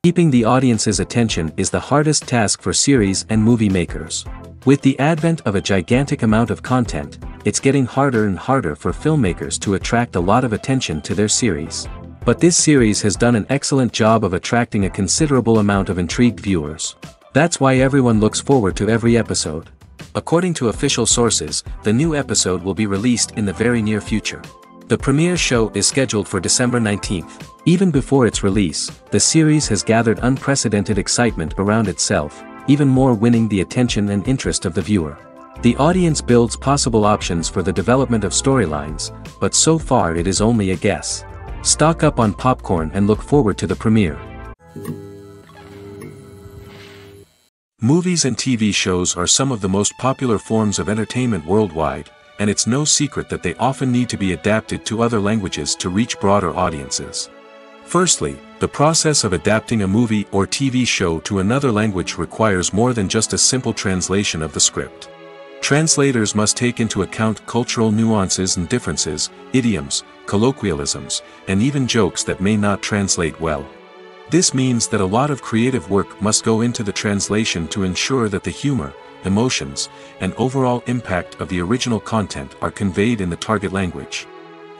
Keeping the audience's attention is the hardest task for series and movie makers. With the advent of a gigantic amount of content, it's getting harder and harder for filmmakers to attract a lot of attention to their series. But this series has done an excellent job of attracting a considerable amount of intrigued viewers. That's why everyone looks forward to every episode. According to official sources, the new episode will be released in the very near future. The premiere show is scheduled for December 19th. Even before its release, the series has gathered unprecedented excitement around itself, even more winning the attention and interest of the viewer. The audience builds possible options for the development of storylines, but so far it is only a guess. Stock up on popcorn and look forward to the premiere. Movies and TV shows are some of the most popular forms of entertainment worldwide, and it's no secret that they often need to be adapted to other languages to reach broader audiences. Firstly, the process of adapting a movie or TV show to another language requires more than just a simple translation of the script. Translators must take into account cultural nuances and differences, idioms, colloquialisms, and even jokes that may not translate well. This means that a lot of creative work must go into the translation to ensure that the humor, emotions, and overall impact of the original content are conveyed in the target language.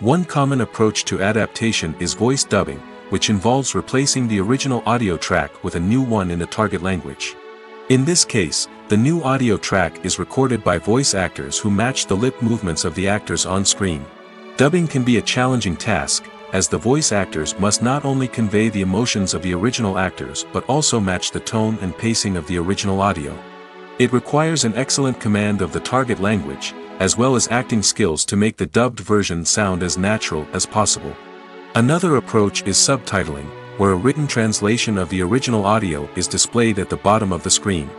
One common approach to adaptation is voice dubbing, which involves replacing the original audio track with a new one in the target language. In this case, the new audio track is recorded by voice actors who match the lip movements of the actors on screen. Dubbing can be a challenging task, as the voice actors must not only convey the emotions of the original actors but also match the tone and pacing of the original audio. It requires an excellent command of the target language, as well as acting skills to make the dubbed version sound as natural as possible. Another approach is subtitling, where a written translation of the original audio is displayed at the bottom of the screen.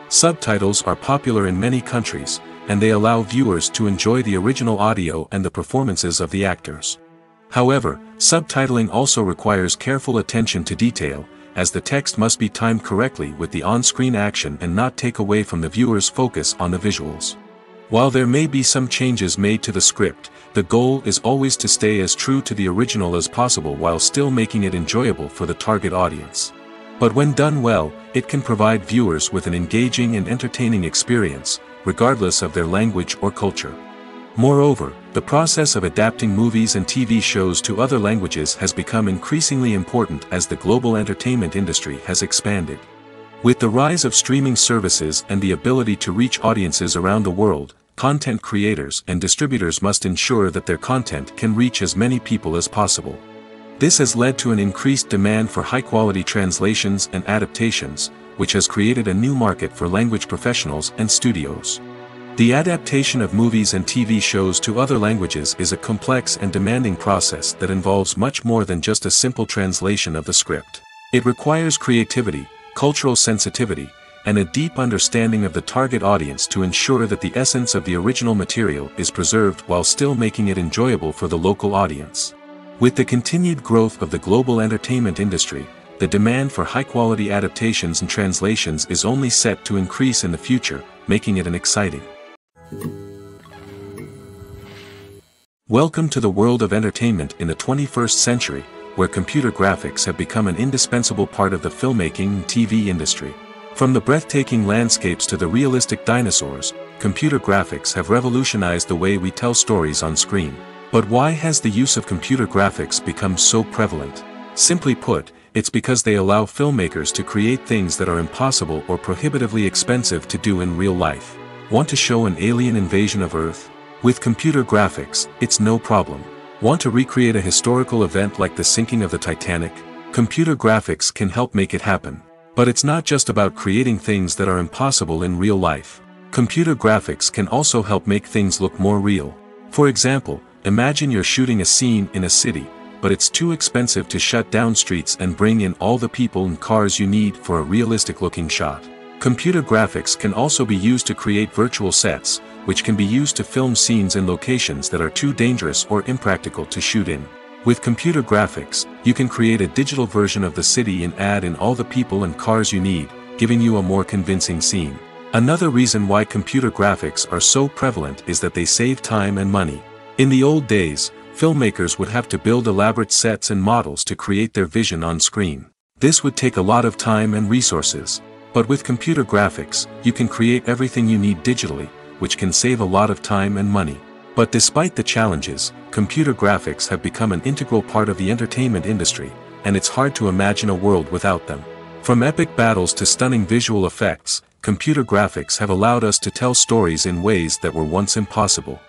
Subtitles are popular in many countries, and they allow viewers to enjoy the original audio and the performances of the actors. However, subtitling also requires careful attention to detail, as the text must be timed correctly with the on-screen action and not take away from the viewer's focus on the visuals. While there may be some changes made to the script, the goal is always to stay as true to the original as possible while still making it enjoyable for the target audience. But when done well, it can provide viewers with an engaging and entertaining experience, regardless of their language or culture. Moreover, the process of adapting movies and TV shows to other languages has become increasingly important as the global entertainment industry has expanded. With the rise of streaming services and the ability to reach audiences around the world, content creators and distributors must ensure that their content can reach as many people as possible. This has led to an increased demand for high-quality translations and adaptations, which has created a new market for language professionals and studios. The adaptation of movies and TV shows to other languages is a complex and demanding process that involves much more than just a simple translation of the script. It requires creativity, cultural sensitivity, and a deep understanding of the target audience to ensure that the essence of the original material is preserved while still making it enjoyable for the local audience. With the continued growth of the global entertainment industry, the demand for high-quality adaptations and translations is only set to increase in the future, making it an exciting. Welcome to the world of entertainment in the 21st century, where computer graphics have become an indispensable part of the filmmaking and TV industry. From the breathtaking landscapes to the realistic dinosaurs, computer graphics have revolutionized the way we tell stories on screen. But why has the use of computer graphics become so prevalent? Simply put, It's because they allow filmmakers to create things that are impossible or prohibitively expensive to do in real life. Want to show an alien invasion of Earth? With computer graphics, it's no problem. Want to recreate a historical event like the sinking of the Titanic? Computer graphics can help make it happen. But it's not just about creating things that are impossible in real life. Computer graphics can also help make things look more real. For example, imagine you're shooting a scene in a city, but it's too expensive to shut down streets and bring in all the people and cars you need for a realistic-looking shot. Computer graphics can also be used to create virtual sets, which can be used to film scenes in locations that are too dangerous or impractical to shoot in. With computer graphics, you can create a digital version of the city and add in all the people and cars you need, giving you a more convincing scene. Another reason why computer graphics are so prevalent is that they save time and money. In the old days, filmmakers would have to build elaborate sets and models to create their vision on screen. This would take a lot of time and resources. But with computer graphics, you can create everything you need digitally, which can save a lot of time and money. But despite the challenges, computer graphics have become an integral part of the entertainment industry, and it's hard to imagine a world without them. From epic battles to stunning visual effects, computer graphics have allowed us to tell stories in ways that were once impossible.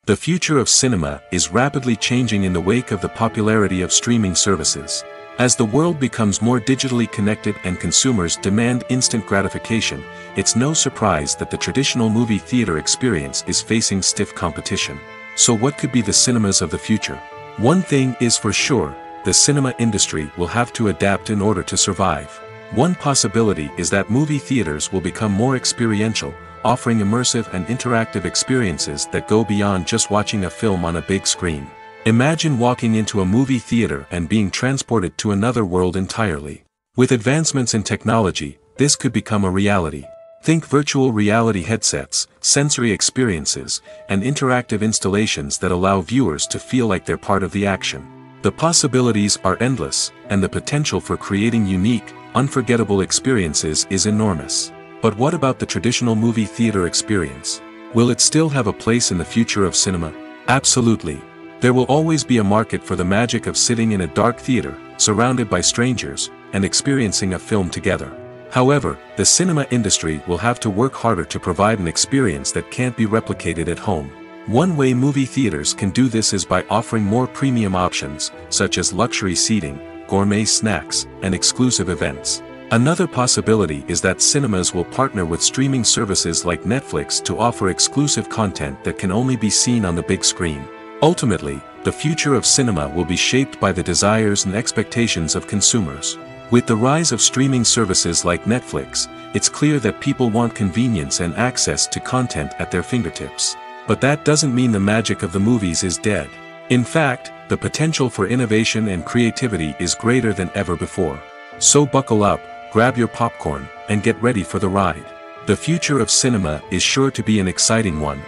The future of cinema is rapidly changing in the wake of the popularity of streaming services. As the world becomes more digitally connected and consumers demand instant gratification, it's no surprise that the traditional movie theater experience is facing stiff competition. So what could be the cinemas of the future? One thing is for sure, the cinema industry will have to adapt in order to survive. One possibility is that movie theaters will become more experiential, offering immersive and interactive experiences that go beyond just watching a film on a big screen. Imagine walking into a movie theater and being transported to another world entirely. With advancements in technology, this could become a reality. Think virtual reality headsets, sensory experiences, and interactive installations that allow viewers to feel like they're part of the action. The possibilities are endless, and the potential for creating unique, unforgettable experiences is enormous. But what about the traditional movie theater experience? Will it still have a place in the future of cinema? Absolutely. There will always be a market for the magic of sitting in a dark theater, surrounded by strangers, and experiencing a film together. However, the cinema industry will have to work harder to provide an experience that can't be replicated at home. One way movie theaters can do this is by offering more premium options, such as luxury seating, gourmet snacks, and exclusive events. Another possibility is that cinemas will partner with streaming services like Netflix to offer exclusive content that can only be seen on the big screen. Ultimately, the future of cinema will be shaped by the desires and expectations of consumers. With the rise of streaming services like Netflix, it's clear that people want convenience and access to content at their fingertips. But that doesn't mean the magic of the movies is dead. In fact, the potential for innovation and creativity is greater than ever before. So buckle up, grab your popcorn, and get ready for the ride. The future of cinema is sure to be an exciting one.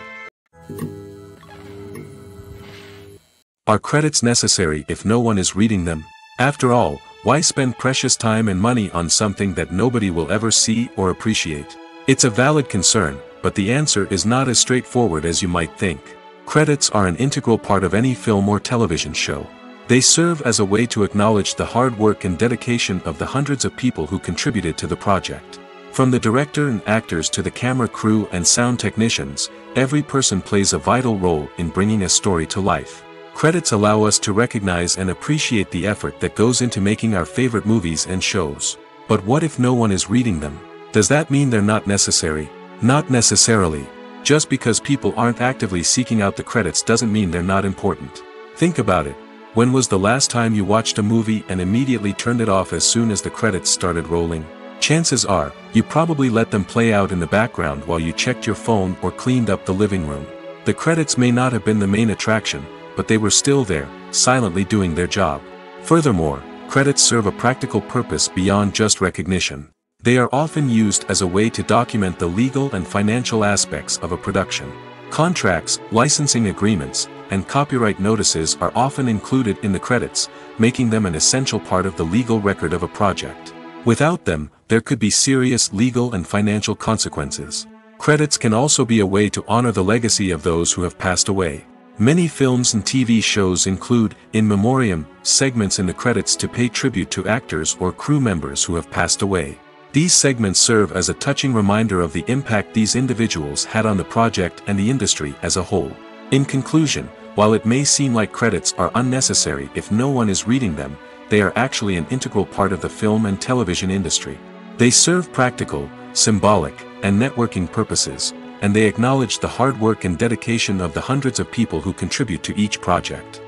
Are credits necessary if no one is reading them? After all, why spend precious time and money on something that nobody will ever see or appreciate? It's a valid concern, but the answer is not as straightforward as you might think. Credits are an integral part of any film or television show. They serve as a way to acknowledge the hard work and dedication of the hundreds of people who contributed to the project. From the director and actors to the camera crew and sound technicians, every person plays a vital role in bringing a story to life. Credits allow us to recognize and appreciate the effort that goes into making our favorite movies and shows. But what if no one is reading them? Does that mean they're not necessary? Not necessarily. Just because people aren't actively seeking out the credits doesn't mean they're not important. Think about it. When was the last time you watched a movie and immediately turned it off as soon as the credits started rolling? Chances are, you probably let them play out in the background while you checked your phone or cleaned up the living room. The credits may not have been the main attraction, but they were still there, silently doing their job. Furthermore, credits serve a practical purpose beyond just recognition. They are often used as a way to document the legal and financial aspects of a production. Contracts, licensing agreements, and copyright notices are often included in the credits, making them an essential part of the legal record of a project. Without them, there could be serious legal and financial consequences. Credits can also be a way to honor the legacy of those who have passed away. Many films and TV shows include, in memoriam, segments in the credits to pay tribute to actors or crew members who have passed away. These segments serve as a touching reminder of the impact these individuals had on the project and the industry as a whole. In conclusion, while it may seem like credits are unnecessary if no one is reading them, they are actually an integral part of the film and television industry. They serve practical, symbolic, and networking purposes, and they acknowledge the hard work and dedication of the hundreds of people who contribute to each project.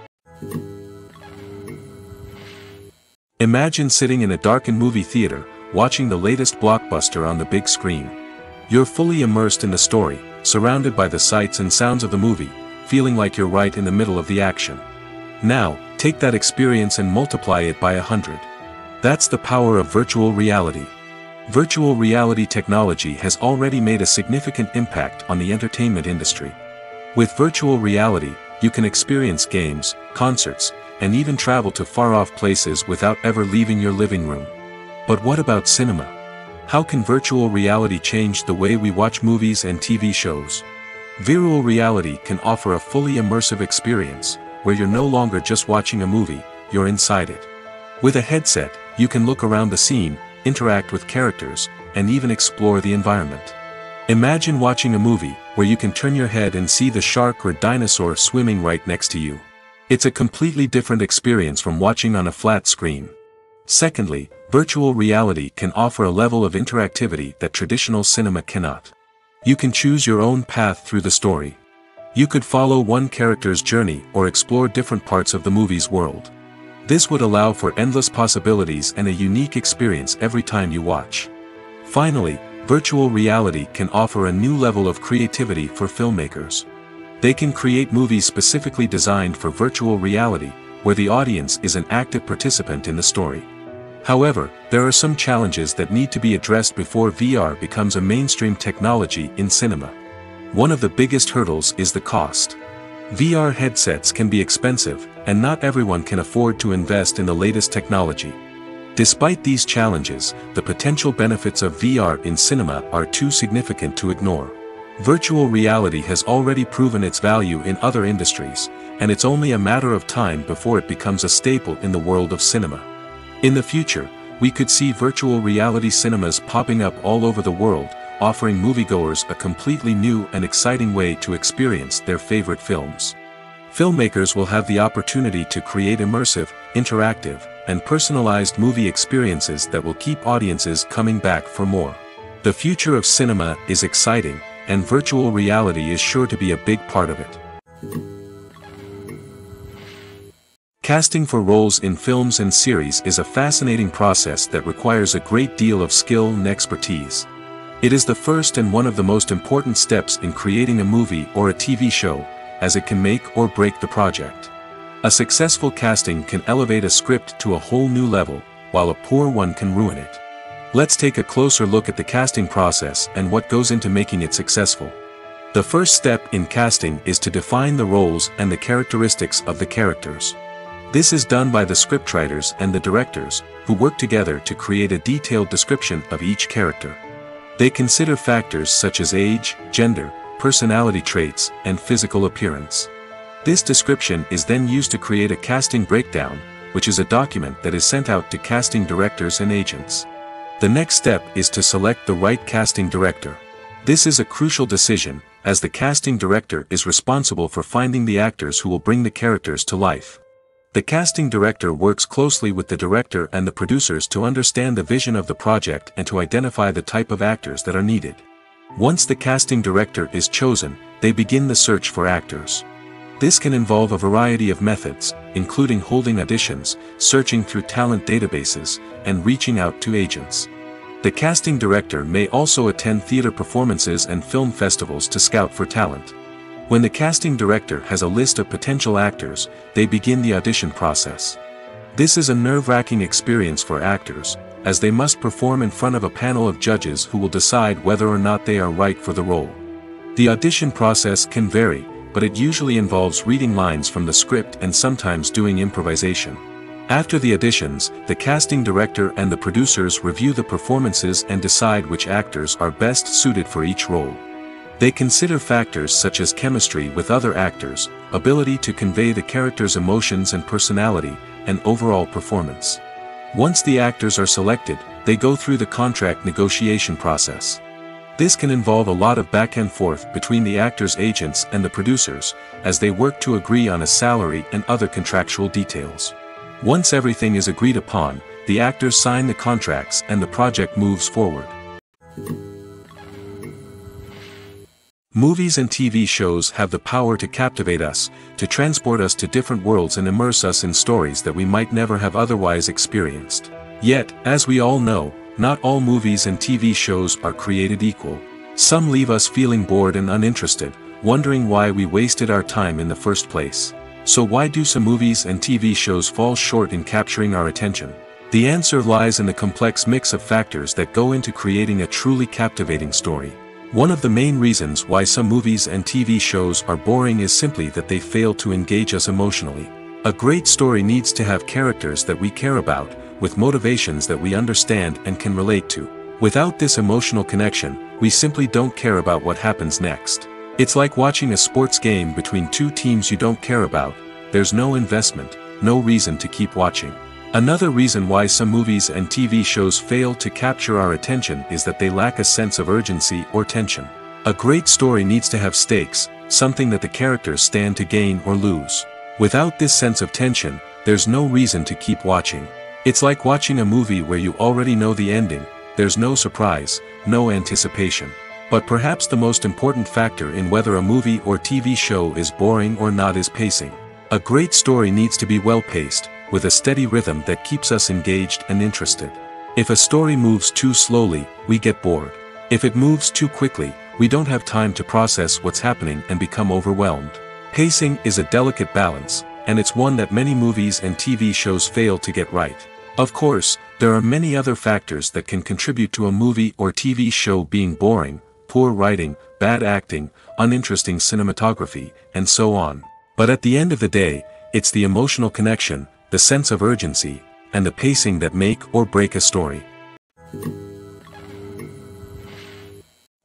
Imagine sitting in a darkened movie theater, watching the latest blockbuster on the big screen. You're fully immersed in the story, surrounded by the sights and sounds of the movie, feeling like you're right in the middle of the action. Now, take that experience and multiply it by 100. That's the power of virtual reality. Virtual reality technology has already made a significant impact on the entertainment industry. With virtual reality, you can experience games, concerts, and even travel to far-off places without ever leaving your living room. But what about cinema? How can virtual reality change the way we watch movies and TV shows? Virtual reality can offer a fully immersive experience, where you're no longer just watching a movie, you're inside it. With a headset, you can look around the scene, interact with characters, and even explore the environment. Imagine watching a movie where you can turn your head and see the shark or dinosaur swimming right next to you. It's a completely different experience from watching on a flat screen. Secondly, virtual reality can offer a level of interactivity that traditional cinema cannot. You can choose your own path through the story. You could follow one character's journey or explore different parts of the movie's world. This would allow for endless possibilities and a unique experience every time you watch. Finally, virtual reality can offer a new level of creativity for filmmakers. They can create movies specifically designed for virtual reality, where the audience is an active participant in the story. However, there are some challenges that need to be addressed before VR becomes a mainstream technology in cinema. One of the biggest hurdles is the cost. VR headsets can be expensive, and not everyone can afford to invest in the latest technology. Despite these challenges, the potential benefits of VR in cinema are too significant to ignore. Virtual reality has already proven its value in other industries, and it's only a matter of time before it becomes a staple in the world of cinema. In the future, we could see virtual reality cinemas popping up all over the world, offering moviegoers a completely new and exciting way to experience their favorite films. Filmmakers will have the opportunity to create immersive, interactive, and personalized movie experiences that will keep audiences coming back for more. The future of cinema is exciting, and virtual reality is sure to be a big part of it. Casting for roles in films and series is a fascinating process that requires a great deal of skill and expertise. It is the first and one of the most important steps in creating a movie or a TV show, as it can make or break the project. A successful casting can elevate a script to a whole new level, while a poor one can ruin it. Let's take a closer look at the casting process and what goes into making it successful. The first step in casting is to define the roles and the characteristics of the characters. This is done by the scriptwriters and the directors, who work together to create a detailed description of each character. They consider factors such as age, gender, personality traits, and physical appearance. This description is then used to create a casting breakdown, which is a document that is sent out to casting directors and agents. The next step is to select the right casting director. This is a crucial decision, as the casting director is responsible for finding the actors who will bring the characters to life. The casting director works closely with the director and the producers to understand the vision of the project and to identify the type of actors that are needed. Once the casting director is chosen, they begin the search for actors. This can involve a variety of methods, including holding auditions, searching through talent databases, and reaching out to agents. The casting director may also attend theater performances and film festivals to scout for talent. When the casting director has a list of potential actors, they begin the audition process. This is a nerve-wracking experience for actors, as they must perform in front of a panel of judges who will decide whether or not they are right for the role. The audition process can vary, but it usually involves reading lines from the script and sometimes doing improvisation. After the auditions, the casting director and the producers review the performances and decide which actors are best suited for each role. They consider factors such as chemistry with other actors, ability to convey the character's emotions and personality, and overall performance. Once the actors are selected, they go through the contract negotiation process. This can involve a lot of back and forth between the actors' agents and the producers, as they work to agree on a salary and other contractual details. Once everything is agreed upon, the actors sign the contracts and the project moves forward. Movies and TV shows have the power to captivate us, to transport us to different worlds and immerse us in stories that we might never have otherwise experienced. Yet, as we all know, not all movies and TV shows are created equal. Some leave us feeling bored and uninterested, wondering why we wasted our time in the first place. So why do some movies and TV shows fall short in capturing our attention? The answer lies in the complex mix of factors that go into creating a truly captivating story. One of the main reasons why some movies and TV shows are boring is simply that they fail to engage us emotionally. A great story needs to have characters that we care about, with motivations that we understand and can relate to. Without this emotional connection, we simply don't care about what happens next. It's like watching a sports game between two teams you don't care about. There's no investment, no reason to keep watching. Another reason why some movies and TV shows fail to capture our attention is that they lack a sense of urgency or tension. A great story needs to have stakes, something that the characters stand to gain or lose. Without this sense of tension, there's no reason to keep watching. It's like watching a movie where you already know the ending, there's no surprise, no anticipation. But perhaps the most important factor in whether a movie or TV show is boring or not is pacing. A great story needs to be well-paced, with a steady rhythm that keeps us engaged and interested. If a story moves too slowly, we get bored. If it moves too quickly, we don't have time to process what's happening and become overwhelmed. Pacing is a delicate balance, and it's one that many movies and TV shows fail to get right. Of course, there are many other factors that can contribute to a movie or TV show being boring: poor writing, bad acting, uninteresting cinematography, and so on. But at the end of the day, it's the emotional connection, the sense of urgency, and the pacing that make or break a story.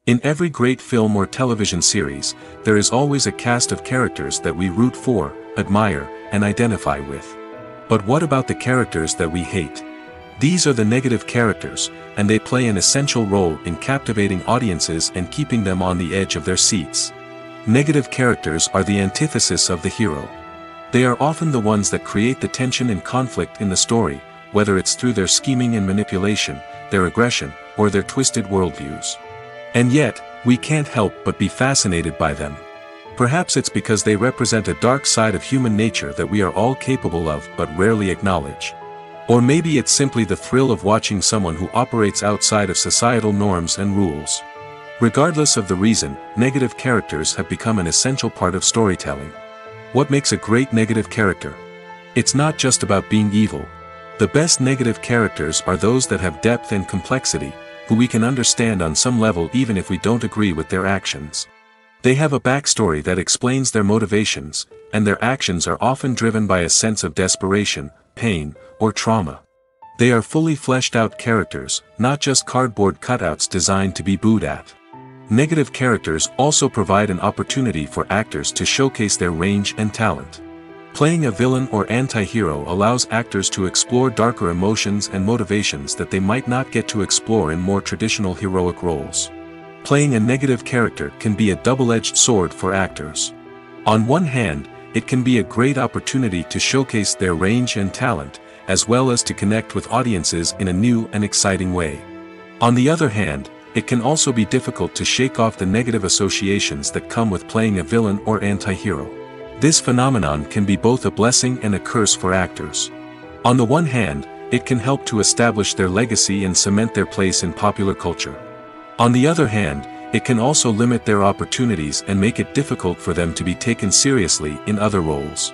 In every great film or television series, there is always a cast of characters that we root for, admire, and identify with. But what about the characters that we hate? These are the negative characters, and they play an essential role in captivating audiences and keeping them on the edge of their seats. Negative characters are the antithesis of the hero. They are often the ones that create the tension and conflict in the story, whether it's through their scheming and manipulation, their aggression, or their twisted worldviews. And yet, we can't help but be fascinated by them. Perhaps it's because they represent a dark side of human nature that we are all capable of but rarely acknowledge. Or maybe it's simply the thrill of watching someone who operates outside of societal norms and rules. Regardless of the reason, negative characters have become an essential part of storytelling. What makes a great negative character? It's not just about being evil. The best negative characters are those that have depth and complexity, who we can understand on some level even if we don't agree with their actions. They have a backstory that explains their motivations, and their actions are often driven by a sense of desperation, pain, or trauma. They are fully fleshed out characters, not just cardboard cutouts designed to be booed at. Negative characters also provide an opportunity for actors to showcase their range and talent. Playing a villain or anti-hero allows actors to explore darker emotions and motivations that they might not get to explore in more traditional heroic roles. Playing a negative character can be a double-edged sword for actors. On one hand, it can be a great opportunity to showcase their range and talent, as well as to connect with audiences in a new and exciting way. On the other hand, it can also be difficult to shake off the negative associations that come with playing a villain or anti-hero. This phenomenon can be both a blessing and a curse for actors. On the one hand, it can help to establish their legacy and cement their place in popular culture. On the other hand, it can also limit their opportunities and make it difficult for them to be taken seriously in other roles.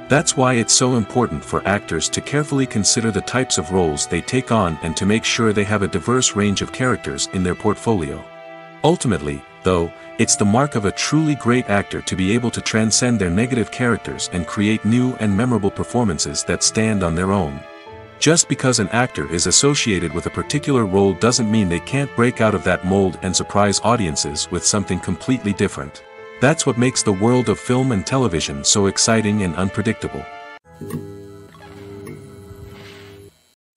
That's why it's so important for actors to carefully consider the types of roles they take on and to make sure they have a diverse range of characters in their portfolio. Ultimately, though, it's the mark of a truly great actor to be able to transcend their negative characters and create new and memorable performances that stand on their own. Just because an actor is associated with a particular role doesn't mean they can't break out of that mold and surprise audiences with something completely different. That's what makes the world of film and television so exciting and unpredictable.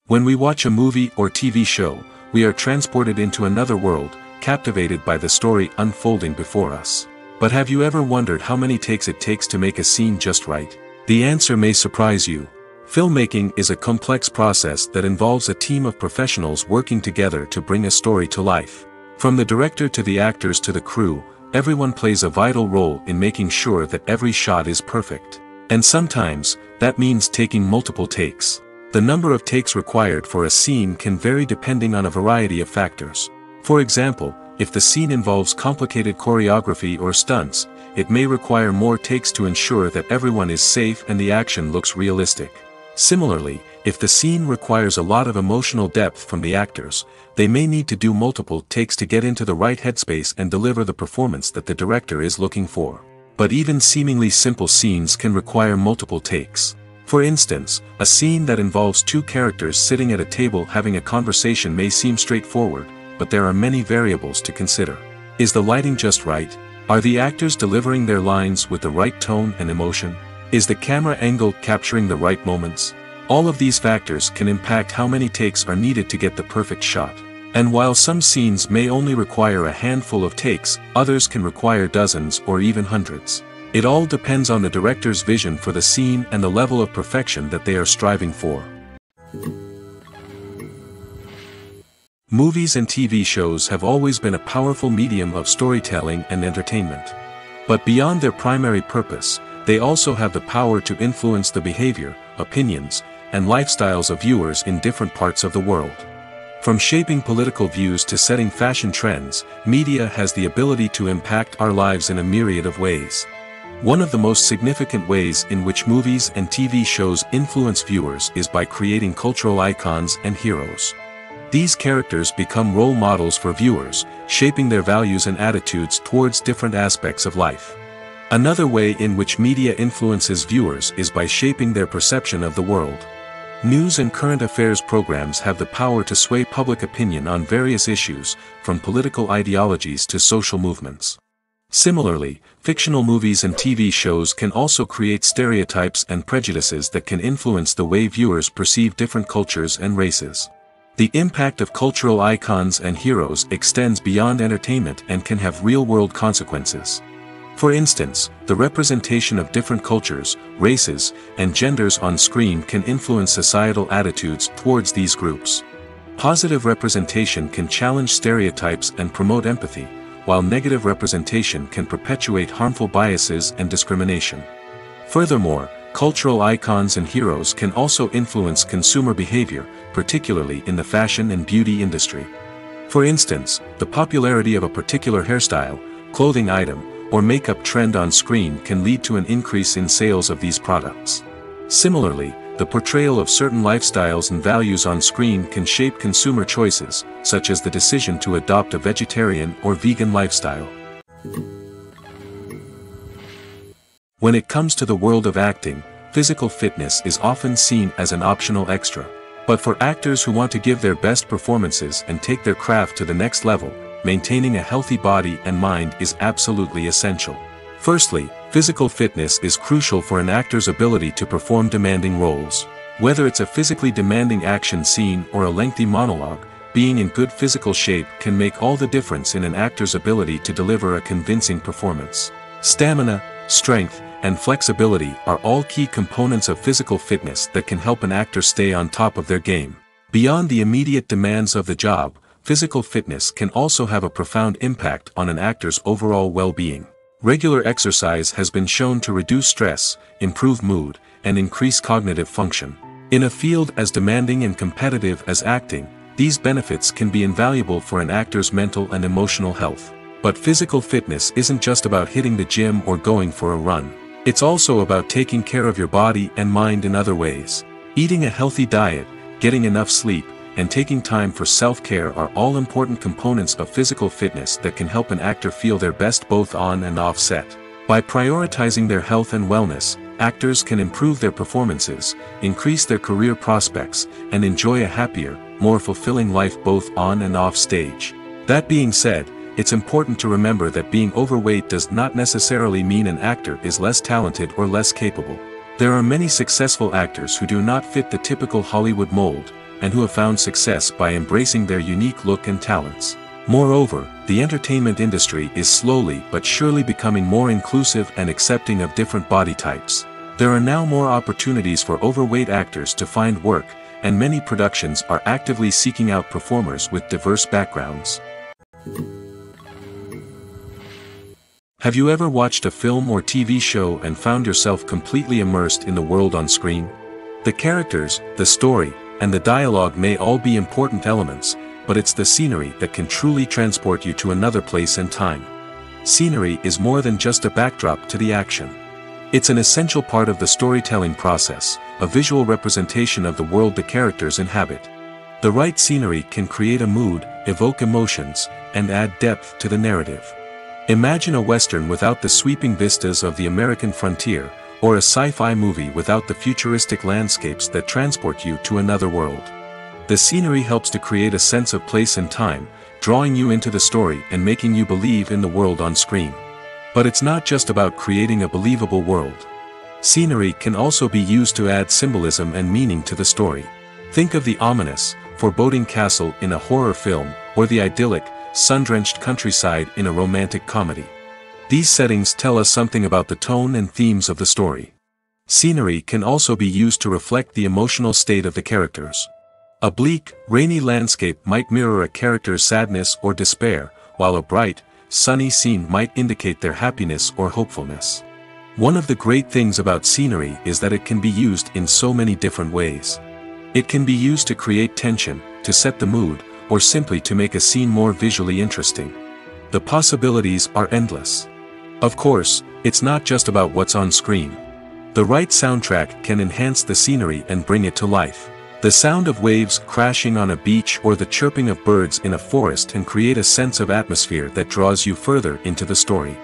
When we watch a movie or TV show, we are transported into another world, captivated by the story unfolding before us. But have you ever wondered how many takes it takes to make a scene just right? The answer may surprise you. Filmmaking is a complex process that involves a team of professionals working together to bring a story to life. From the director to the actors to the crew, everyone plays a vital role in making sure that every shot is perfect. And sometimes, that means taking multiple takes. The number of takes required for a scene can vary depending on a variety of factors. For example, if the scene involves complicated choreography or stunts, it may require more takes to ensure that everyone is safe and the action looks realistic. Similarly, if the scene requires a lot of emotional depth from the actors, they may need to do multiple takes to get into the right headspace and deliver the performance that the director is looking for. But even seemingly simple scenes can require multiple takes. For instance, a scene that involves two characters sitting at a table having a conversation may seem straightforward, but there are many variables to consider. Is the lighting just right? Are the actors delivering their lines with the right tone and emotion? Is the camera angle capturing the right moments? All of these factors can impact how many takes are needed to get the perfect shot. And while some scenes may only require a handful of takes, others can require dozens or even hundreds. It all depends on the director's vision for the scene and the level of perfection that they are striving for. Movies and TV shows have always been a powerful medium of storytelling and entertainment. But beyond their primary purpose, they also have the power to influence the behavior, opinions, and lifestyles of viewers in different parts of the world. From shaping political views to setting fashion trends, media has the ability to impact our lives in a myriad of ways. One of the most significant ways in which movies and TV shows influence viewers is by creating cultural icons and heroes. These characters become role models for viewers, shaping their values and attitudes towards different aspects of life. Another way in which media influences viewers is by shaping their perception of the world. News and current affairs programs have the power to sway public opinion on various issues, from political ideologies to social movements. Similarly, fictional movies and TV shows can also create stereotypes and prejudices that can influence the way viewers perceive different cultures and races. The impact of cultural icons and heroes extends beyond entertainment and can have real-world consequences. For instance, the representation of different cultures, races, and genders on screen can influence societal attitudes towards these groups. Positive representation can challenge stereotypes and promote empathy, while negative representation can perpetuate harmful biases and discrimination. Furthermore, cultural icons and heroes can also influence consumer behavior, particularly in the fashion and beauty industry. For instance, the popularity of a particular hairstyle, clothing item, or makeup trend on screen can lead to an increase in sales of these products. Similarly, the portrayal of certain lifestyles and values on screen can shape consumer choices, such as the decision to adopt a vegetarian or vegan lifestyle. When it comes to the world of acting, physical fitness is often seen as an optional extra. But for actors who want to give their best performances and take their craft to the next level, maintaining a healthy body and mind is absolutely essential. Firstly, physical fitness is crucial for an actor's ability to perform demanding roles. Whether it's a physically demanding action scene or a lengthy monologue, being in good physical shape can make all the difference in an actor's ability to deliver a convincing performance. Stamina, strength, and flexibility are all key components of physical fitness that can help an actor stay on top of their game. Beyond the immediate demands of the job, physical fitness can also have a profound impact on an actor's overall well-being. Regular exercise has been shown to reduce stress, improve mood, and increase cognitive function. In a field as demanding and competitive as acting, these benefits can be invaluable for an actor's mental and emotional health. But physical fitness isn't just about hitting the gym or going for a run. It's also about taking care of your body and mind in other ways. Eating a healthy diet, getting enough sleep, and taking time for self-care are all important components of physical fitness that can help an actor feel their best both on and off set. By prioritizing their health and wellness, actors can improve their performances, increase their career prospects, and enjoy a happier, more fulfilling life both on and off stage. That being said, it's important to remember that being overweight does not necessarily mean an actor is less talented or less capable. There are many successful actors who do not fit the typical Hollywood mold, and who have found success by embracing their unique look and talents. Moreover, the entertainment industry is slowly but surely becoming more inclusive and accepting of different body types. There are now more opportunities for overweight actors to find work, and many productions are actively seeking out performers with diverse backgrounds. Have you ever watched a film or TV show and found yourself completely immersed in the world on screen? The characters, the story, and the dialogue may all be important elements, but it's the scenery that can truly transport you to another place and time. Scenery is more than just a backdrop to the action. It's an essential part of the storytelling process, a visual representation of the world the characters inhabit. The right scenery can create a mood, evoke emotions, and add depth to the narrative. Imagine a Western without the sweeping vistas of the American frontier, or a sci-fi movie without the futuristic landscapes that transport you to another world. The scenery helps to create a sense of place and time, drawing you into the story and making you believe in the world on screen. But it's not just about creating a believable world. Scenery can also be used to add symbolism and meaning to the story. Think of the ominous, foreboding castle in a horror film, or the idyllic, sun-drenched countryside in a romantic comedy. These settings tell us something about the tone and themes of the story. Scenery can also be used to reflect the emotional state of the characters. A bleak, rainy landscape might mirror a character's sadness or despair, while a bright, sunny scene might indicate their happiness or hopefulness. One of the great things about scenery is that it can be used in so many different ways. It can be used to create tension, to set the mood, or simply to make a scene more visually interesting. The possibilities are endless. Of course, it's not just about what's on screen. The right soundtrack can enhance the scenery and bring it to life. The sound of waves crashing on a beach or the chirping of birds in a forest can create a sense of atmosphere that draws you further into the story.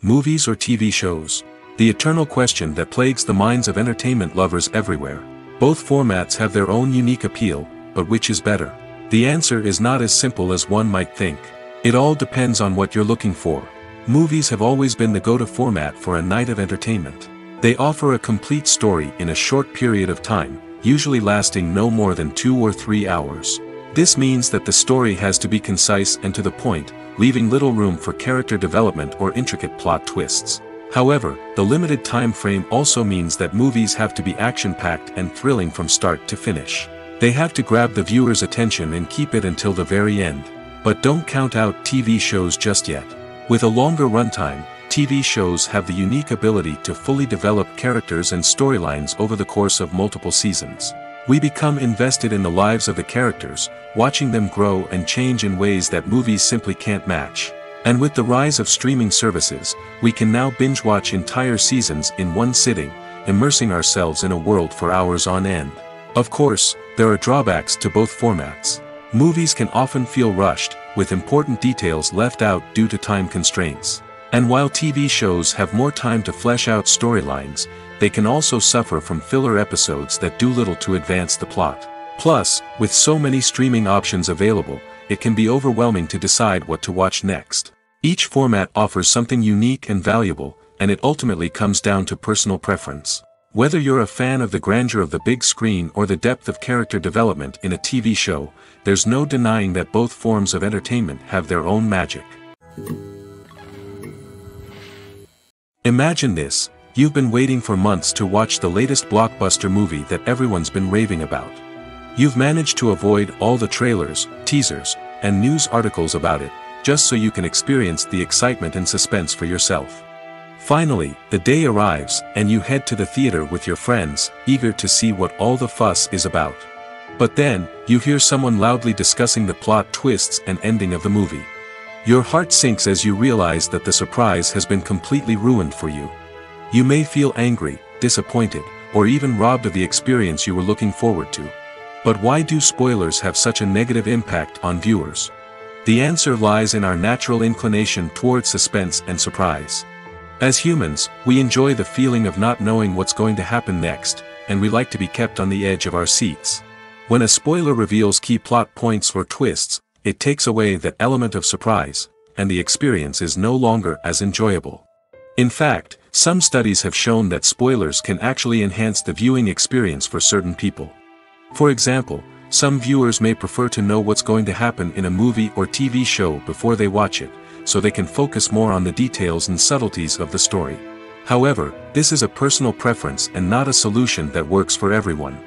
Movies or TV shows? The eternal question that plagues the minds of entertainment lovers everywhere. Both formats have their own unique appeal, but which is better? The answer is not as simple as one might think. It all depends on what you're looking for. Movies have always been the go-to format for a night of entertainment. They offer a complete story in a short period of time, usually lasting no more than 2 or 3 hours. This means that the story has to be concise and to the point, leaving little room for character development or intricate plot twists. However, the limited time frame also means that movies have to be action-packed and thrilling from start to finish. They have to grab the viewer's attention and keep it until the very end. But don't count out TV shows just yet. With a longer runtime, TV shows have the unique ability to fully develop characters and storylines over the course of multiple seasons. We become invested in the lives of the characters, watching them grow and change in ways that movies simply can't match. And with the rise of streaming services, we can now binge-watch entire seasons in one sitting, immersing ourselves in a world for hours on end. Of course, there are drawbacks to both formats. Movies can often feel rushed, with important details left out due to time constraints. And while TV shows have more time to flesh out storylines, they can also suffer from filler episodes that do little to advance the plot. Plus, with so many streaming options available, it can be overwhelming to decide what to watch next. Each format offers something unique and valuable, and it ultimately comes down to personal preference. Whether you're a fan of the grandeur of the big screen or the depth of character development in a TV show, there's no denying that both forms of entertainment have their own magic. Imagine this: you've been waiting for months to watch the latest blockbuster movie that everyone's been raving about. You've managed to avoid all the trailers, teasers, and news articles about it, just so you can experience the excitement and suspense for yourself. Finally, the day arrives, and you head to the theater with your friends, eager to see what all the fuss is about. But then, you hear someone loudly discussing the plot twists and ending of the movie. Your heart sinks as you realize that the surprise has been completely ruined for you. You may feel angry, disappointed, or even robbed of the experience you were looking forward to. But why do spoilers have such a negative impact on viewers? The answer lies in our natural inclination toward suspense and surprise. As humans, we enjoy the feeling of not knowing what's going to happen next, and we like to be kept on the edge of our seats. When a spoiler reveals key plot points or twists, it takes away that element of surprise, and the experience is no longer as enjoyable. In fact, some studies have shown that spoilers can actually enhance the viewing experience for certain people. For example, some viewers may prefer to know what's going to happen in a movie or TV show before they watch it, so they can focus more on the details and subtleties of the story. However, this is a personal preference and not a solution that works for everyone.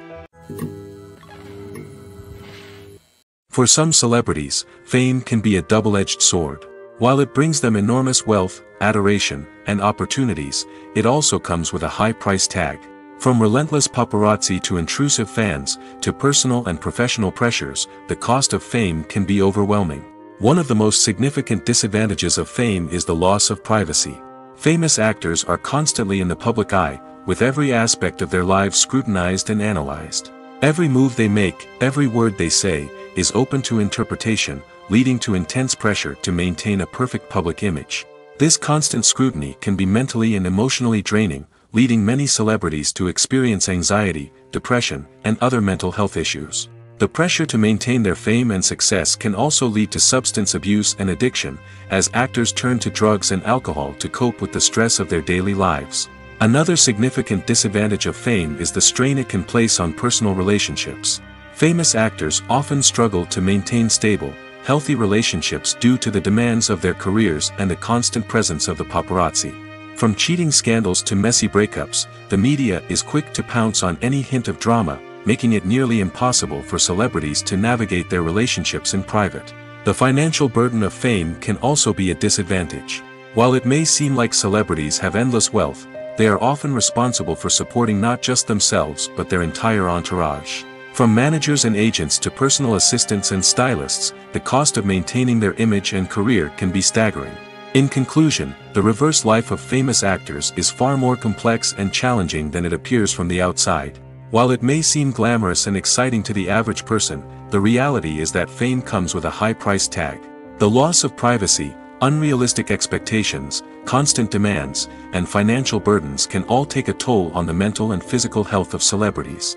For some celebrities, fame can be a double-edged sword. While it brings them enormous wealth, adoration, and opportunities, it also comes with a high price tag. From relentless paparazzi to intrusive fans, to personal and professional pressures, the cost of fame can be overwhelming. One of the most significant disadvantages of fame is the loss of privacy. Famous actors are constantly in the public eye, with every aspect of their lives scrutinized and analyzed. Every move they make, every word they say, is open to interpretation, leading to intense pressure to maintain a perfect public image. This constant scrutiny can be mentally and emotionally draining, leading many celebrities to experience anxiety, depression, and other mental health issues. The pressure to maintain their fame and success can also lead to substance abuse and addiction, as actors turn to drugs and alcohol to cope with the stress of their daily lives. Another significant disadvantage of fame is the strain it can place on personal relationships. Famous actors often struggle to maintain stable, healthy relationships due to the demands of their careers and the constant presence of the paparazzi. From cheating scandals to messy breakups, the media is quick to pounce on any hint of drama, making it nearly impossible for celebrities to navigate their relationships in private. The financial burden of fame can also be a disadvantage. While it may seem like celebrities have endless wealth, they are often responsible for supporting not just themselves but their entire entourage. From managers and agents to personal assistants and stylists, the cost of maintaining their image and career can be staggering. In conclusion, the reverse life of famous actors is far more complex and challenging than it appears from the outside. While it may seem glamorous and exciting to the average person, the reality is that fame comes with a high price tag. The loss of privacy, unrealistic expectations, constant demands, and financial burdens can all take a toll on the mental and physical health of celebrities.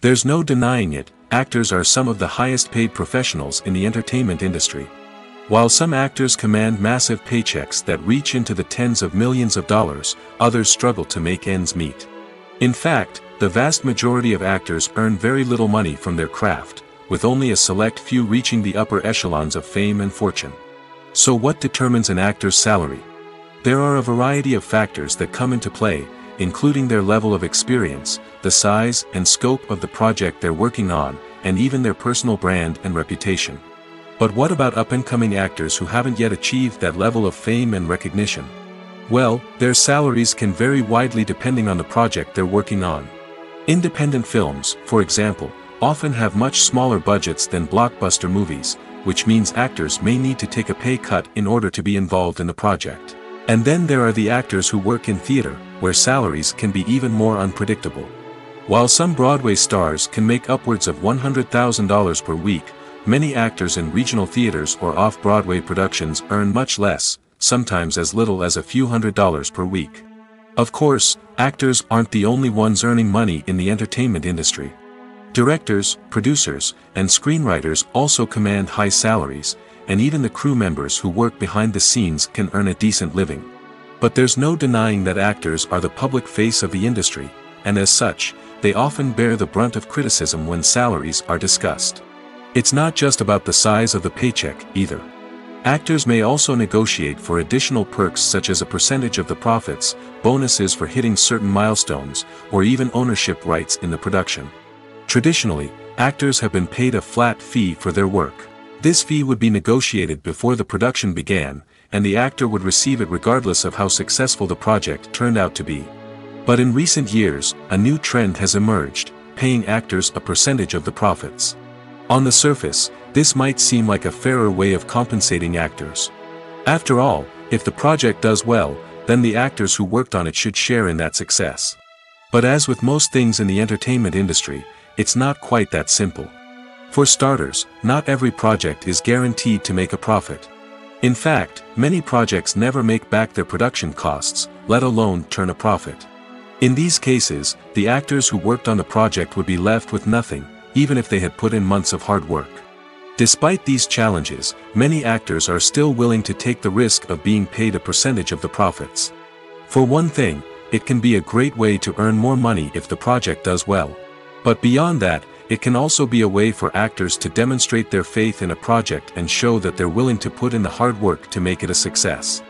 There's no denying it, actors are some of the highest paid professionals in the entertainment industry. While some actors command massive paychecks that reach into the tens of millions of dollars, others struggle to make ends meet. In fact, the vast majority of actors earn very little money from their craft, with only a select few reaching the upper echelons of fame and fortune. So what determines an actor's salary? There are a variety of factors that come into play, including their level of experience, the size and scope of the project they're working on, and even their personal brand and reputation. But what about up-and-coming actors who haven't yet achieved that level of fame and recognition? Well, their salaries can vary widely depending on the project they're working on. Independent films, for example, often have much smaller budgets than blockbuster movies, which means actors may need to take a pay cut in order to be involved in the project. And then there are the actors who work in theater, where salaries can be even more unpredictable. While some Broadway stars can make upwards of $100,000 per week, many actors in regional theaters or off-Broadway productions earn much less, sometimes as little as a few $100s per week. Of course, actors aren't the only ones earning money in the entertainment industry. Directors, producers, and screenwriters also command high salaries, and even the crew members who work behind the scenes can earn a decent living. But there's no denying that actors are the public face of the industry, and as such, they often bear the brunt of criticism when salaries are discussed. It's not just about the size of the paycheck, either. Actors may also negotiate for additional perks such as a percentage of the profits, bonuses for hitting certain milestones, or even ownership rights in the production. Traditionally, actors have been paid a flat fee for their work. This fee would be negotiated before the production began, and the actor would receive it regardless of how successful the project turned out to be. But in recent years, a new trend has emerged, paying actors a percentage of the profits. On the surface, this might seem like a fairer way of compensating actors. After all, if the project does well, then the actors who worked on it should share in that success. But as with most things in the entertainment industry, it's not quite that simple. For starters, not every project is guaranteed to make a profit. In fact, many projects never make back their production costs, let alone turn a profit. In these cases, the actors who worked on the project would be left with nothing, even if they had put in months of hard work. Despite these challenges, many actors are still willing to take the risk of being paid a percentage of the profits. For one thing, it can be a great way to earn more money if the project does well. But beyond that, it can also be a way for actors to demonstrate their faith in a project and show that they're willing to put in the hard work to make it a success.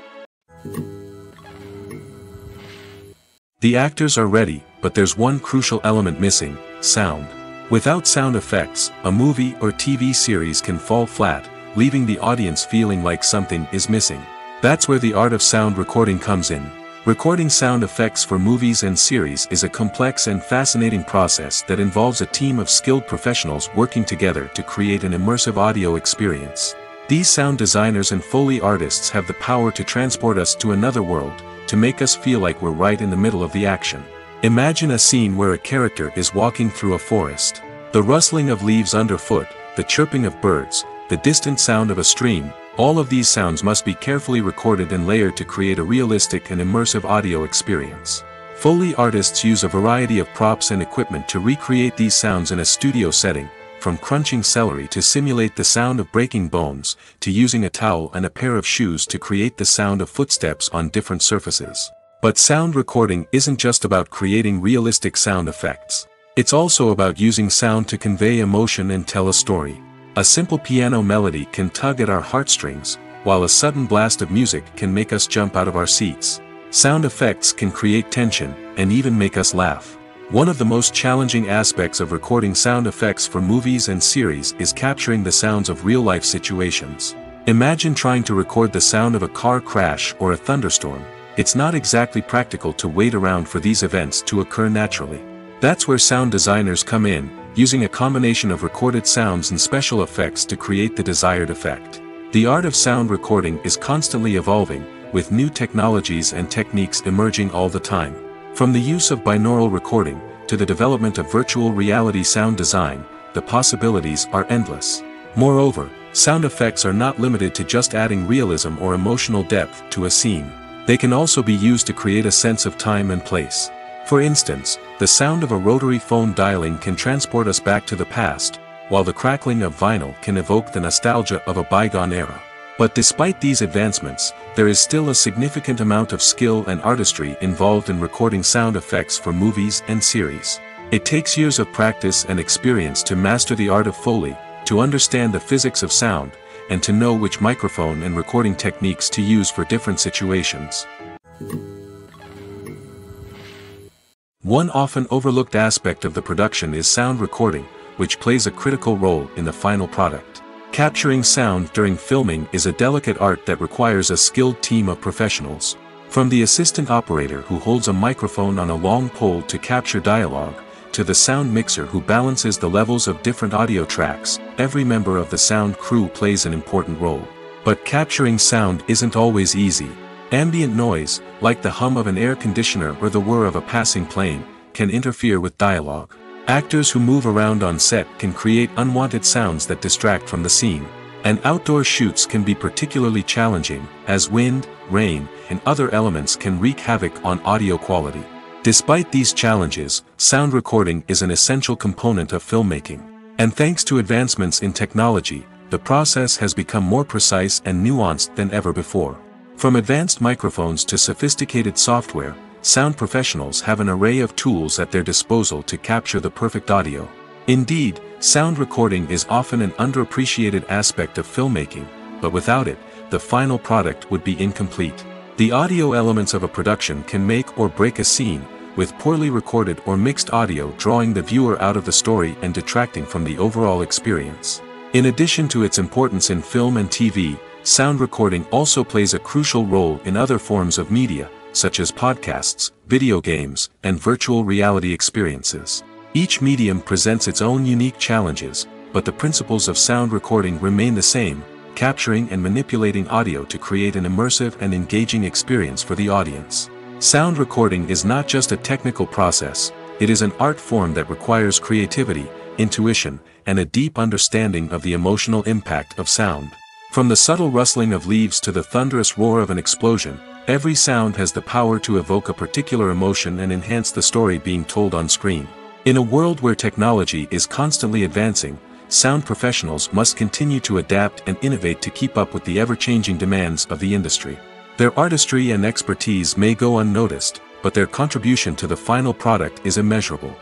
The actors are ready, but there's one crucial element missing: sound. Without sound effects, a movie or TV series can fall flat, leaving the audience feeling like something is missing. That's where the art of sound recording comes in. Recording sound effects for movies and series is a complex and fascinating process that involves a team of skilled professionals working together to create an immersive audio experience. These sound designers and Foley artists have the power to transport us to another world, to make us feel like we're right in the middle of the action. Imagine a scene where a character is walking through a forest. The rustling of leaves underfoot, the chirping of birds, the distant sound of a stream, all of these sounds must be carefully recorded and layered to create a realistic and immersive audio experience. Foley artists use a variety of props and equipment to recreate these sounds in a studio setting, from crunching celery to simulate the sound of breaking bones, to using a towel and a pair of shoes to create the sound of footsteps on different surfaces. But sound recording isn't just about creating realistic sound effects. It's also about using sound to convey emotion and tell a story. A simple piano melody can tug at our heartstrings, while a sudden blast of music can make us jump out of our seats. Sound effects can create tension, and even make us laugh. One of the most challenging aspects of recording sound effects for movies and series is capturing the sounds of real-life situations. Imagine trying to record the sound of a car crash or a thunderstorm. It's not exactly practical to wait around for these events to occur naturally. That's where sound designers come in, using a combination of recorded sounds and special effects to create the desired effect. The art of sound recording is constantly evolving, with new technologies and techniques emerging all the time. From the use of binaural recording, to the development of virtual reality sound design, the possibilities are endless. Moreover, sound effects are not limited to just adding realism or emotional depth to a scene. They can also be used to create a sense of time and place. For instance, the sound of a rotary phone dialing can transport us back to the past, while the crackling of vinyl can evoke the nostalgia of a bygone era. But despite these advancements, there is still a significant amount of skill and artistry involved in recording sound effects for movies and series. It takes years of practice and experience to master the art of Foley, to understand the physics of sound, and to know which microphone and recording techniques to use for different situations. One often overlooked aspect of the production is sound recording, which plays a critical role in the final product. Capturing sound during filming is a delicate art that requires a skilled team of professionals. From the assistant operator who holds a microphone on a long pole to capture dialogue, to the sound mixer who balances the levels of different audio tracks, every member of the sound crew plays an important role. But capturing sound isn't always easy. Ambient noise, like the hum of an air conditioner or the whir of a passing plane, can interfere with dialogue. Actors who move around on set can create unwanted sounds that distract from the scene. And outdoor shoots can be particularly challenging, as wind, rain, and other elements can wreak havoc on audio quality. Despite these challenges, sound recording is an essential component of filmmaking. And thanks to advancements in technology, the process has become more precise and nuanced than ever before. From advanced microphones to sophisticated software, sound professionals have an array of tools at their disposal to capture the perfect audio. Indeed, sound recording is often an underappreciated aspect of filmmaking, but without it, the final product would be incomplete. The audio elements of a production can make or break a scene, with poorly recorded or mixed audio drawing the viewer out of the story and detracting from the overall experience. In addition to its importance in film and TV, sound recording also plays a crucial role in other forms of media, such as podcasts, video games, and virtual reality experiences. Each medium presents its own unique challenges, but the principles of sound recording remain the same, capturing and manipulating audio to create an immersive and engaging experience for the audience. Sound recording is not just a technical process, it is an art form that requires creativity, intuition, and a deep understanding of the emotional impact of sound. From the subtle rustling of leaves to the thunderous roar of an explosion, every sound has the power to evoke a particular emotion and enhance the story being told on screen. In a world where technology is constantly advancing, sound professionals must continue to adapt and innovate to keep up with the ever-changing demands of the industry. Their artistry and expertise may go unnoticed, but their contribution to the final product is immeasurable.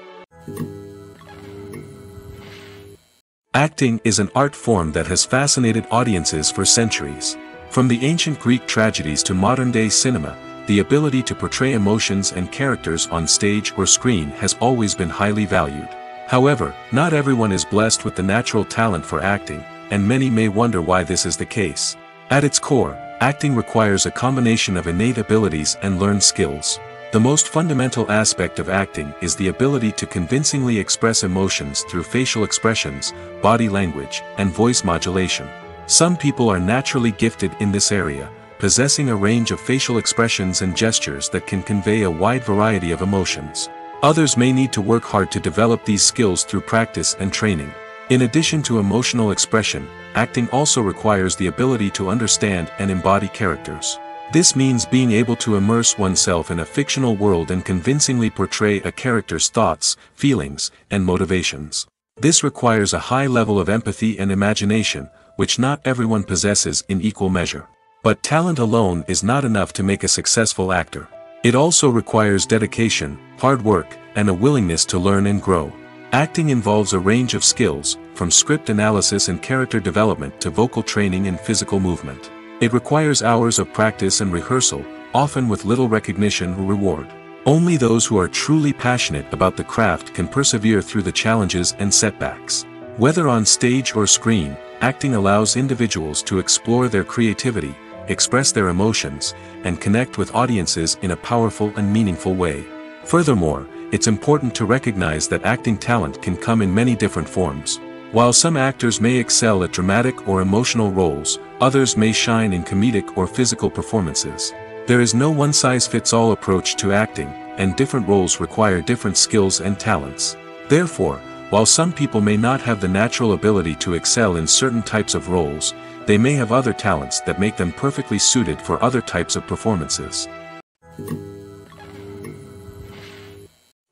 Acting is an art form that has fascinated audiences for centuries. From the ancient Greek tragedies to modern-day cinema, the ability to portray emotions and characters on stage or screen has always been highly valued. However, not everyone is blessed with the natural talent for acting, and many may wonder why this is the case. At its core, acting requires a combination of innate abilities and learned skills. The most fundamental aspect of acting is the ability to convincingly express emotions through facial expressions, body language, and voice modulation. Some people are naturally gifted in this area, possessing a range of facial expressions and gestures that can convey a wide variety of emotions. Others may need to work hard to develop these skills through practice and training. In addition to emotional expression, acting also requires the ability to understand and embody characters. This means being able to immerse oneself in a fictional world and convincingly portray a character's thoughts, feelings, and motivations. This requires a high level of empathy and imagination, which not everyone possesses in equal measure. But talent alone is not enough to make a successful actor. It also requires dedication, hard work, and a willingness to learn and grow. Acting involves a range of skills, from script analysis and character development to vocal training and physical movement. It requires hours of practice and rehearsal, often with little recognition or reward. Only those who are truly passionate about the craft can persevere through the challenges and setbacks. Whether on stage or screen, acting allows individuals to explore their creativity, express their emotions, and connect with audiences in a powerful and meaningful way. Furthermore, it's important to recognize that acting talent can come in many different forms. While some actors may excel at dramatic or emotional roles, others may shine in comedic or physical performances. There is no one-size-fits-all approach to acting, and different roles require different skills and talents. Therefore, while some people may not have the natural ability to excel in certain types of roles, they may have other talents that make them perfectly suited for other types of performances.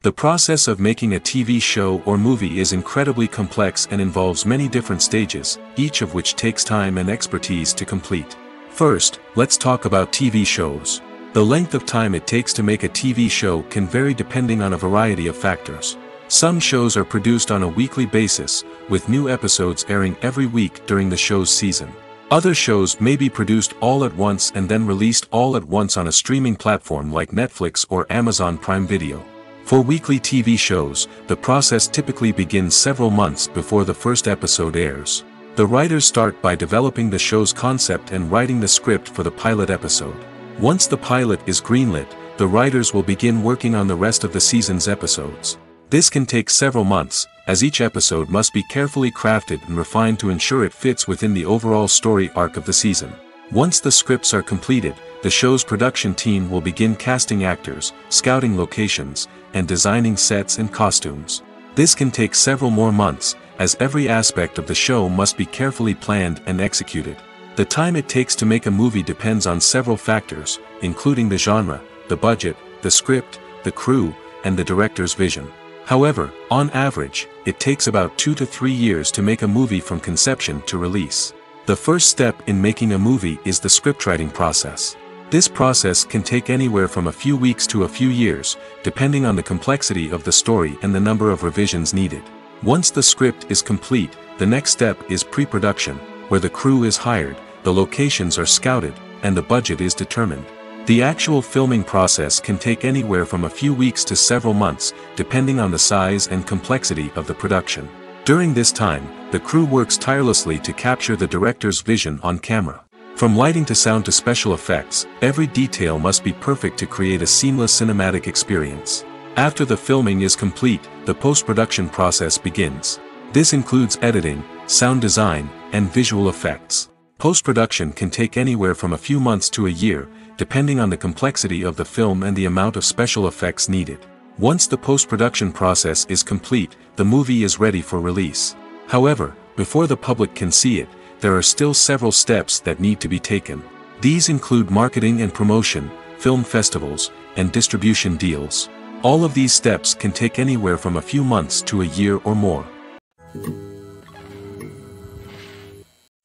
The process of making a TV show or movie is incredibly complex and involves many different stages, each of which takes time and expertise to complete. First, let's talk about TV shows. The length of time it takes to make a TV show can vary depending on a variety of factors. Some shows are produced on a weekly basis, with new episodes airing every week during the show's season. Other shows may be produced all at once and then released all at once on a streaming platform like Netflix or Amazon Prime Video. For weekly TV shows, the process typically begins several months before the first episode airs. The writers start by developing the show's concept and writing the script for the pilot episode. Once the pilot is greenlit, the writers will begin working on the rest of the season's episodes. This can take several months, as each episode must be carefully crafted and refined to ensure it fits within the overall story arc of the season. Once the scripts are completed, the show's production team will begin casting actors, scouting locations, and designing sets and costumes. This can take several more months, as every aspect of the show must be carefully planned and executed. The time it takes to make a movie depends on several factors, including the genre, the budget, the script, the crew, and the director's vision. However, on average, it takes about 2 to 3 years to make a movie from conception to release. The first step in making a movie is the scriptwriting process. This process can take anywhere from a few weeks to a few years, depending on the complexity of the story and the number of revisions needed. Once the script is complete, the next step is pre-production, where the crew is hired, the locations are scouted, and the budget is determined. The actual filming process can take anywhere from a few weeks to several months, depending on the size and complexity of the production. During this time, the crew works tirelessly to capture the director's vision on camera. From lighting to sound to special effects, every detail must be perfect to create a seamless cinematic experience. After the filming is complete, the post-production process begins. This includes editing, sound design, and visual effects. Post-production can take anywhere from a few months to a year, depending on the complexity of the film and the amount of special effects needed. Once the post-production process is complete, the movie is ready for release. However, before the public can see it, there are still several steps that need to be taken. These include marketing and promotion, film festivals, and distribution deals. All of these steps can take anywhere from a few months to a year or more.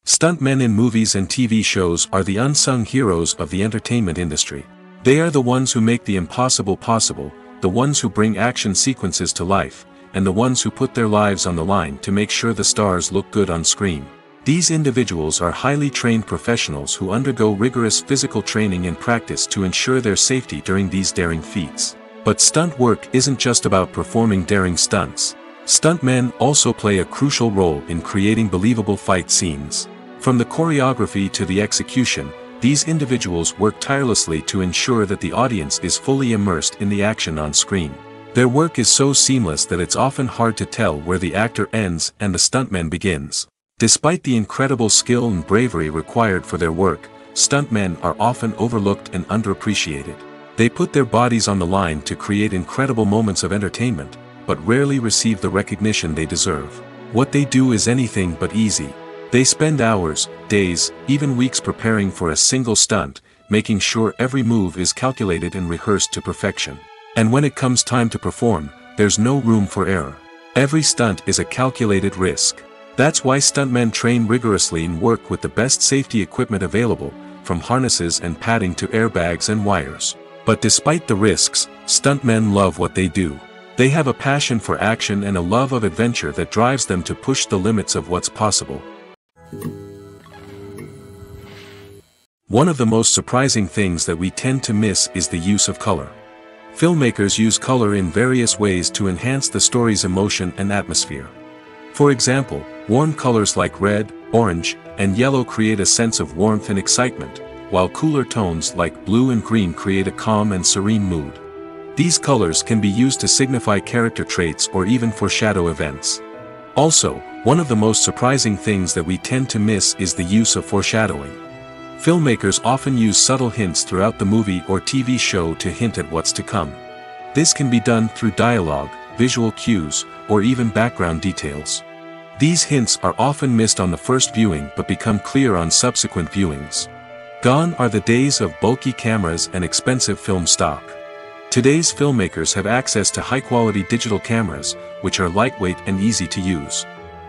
Stuntmen in movies and TV shows are the unsung heroes of the entertainment industry. They are the ones who make the impossible possible, the ones who bring action sequences to life, and the ones who put their lives on the line to make sure the stars look good on screen. These individuals are highly trained professionals who undergo rigorous physical training and practice to ensure their safety during these daring feats. But stunt work isn't just about performing daring stunts. Stuntmen also play a crucial role in creating believable fight scenes. From the choreography to the execution, these individuals work tirelessly to ensure that the audience is fully immersed in the action on screen. Their work is so seamless that it's often hard to tell where the actor ends and the stuntman begins. Despite the incredible skill and bravery required for their work, stuntmen are often overlooked and underappreciated. They put their bodies on the line to create incredible moments of entertainment, but rarely receive the recognition they deserve. What they do is anything but easy. They spend hours, days, even weeks preparing for a single stunt, making sure every move is calculated and rehearsed to perfection. And when it comes time to perform, there's no room for error. Every stunt is a calculated risk. That's why stuntmen train rigorously and work with the best safety equipment available, from harnesses and padding to airbags and wires. But despite the risks, stuntmen love what they do. They have a passion for action and a love of adventure that drives them to push the limits of what's possible. One of the most surprising things that we tend to miss is the use of color. Filmmakers use color in various ways to enhance the story's emotion and atmosphere. For example, warm colors like red, orange, and yellow create a sense of warmth and excitement, while cooler tones like blue and green create a calm and serene mood. These colors can be used to signify character traits or even foreshadow events. Also, one of the most surprising things that we tend to miss is the use of foreshadowing. Filmmakers often use subtle hints throughout the movie or TV show to hint at what's to come. This can be done through dialogue, visual cues, or even background details. These hints are often missed on the first viewing but become clear on subsequent viewings. Gone are the days of bulky cameras and expensive film stock. Today's filmmakers have access to high-quality digital cameras, which are lightweight and easy to use.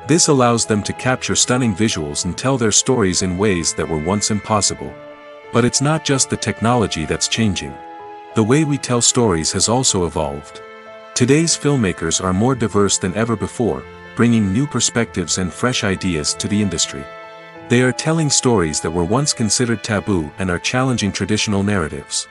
This allows them to capture stunning visuals and tell their stories in ways that were once impossible. But it's not just the technology that's changing. The way we tell stories has also evolved. Today's filmmakers are more diverse than ever before, bringing new perspectives and fresh ideas to the industry. They are telling stories that were once considered taboo and are challenging traditional narratives.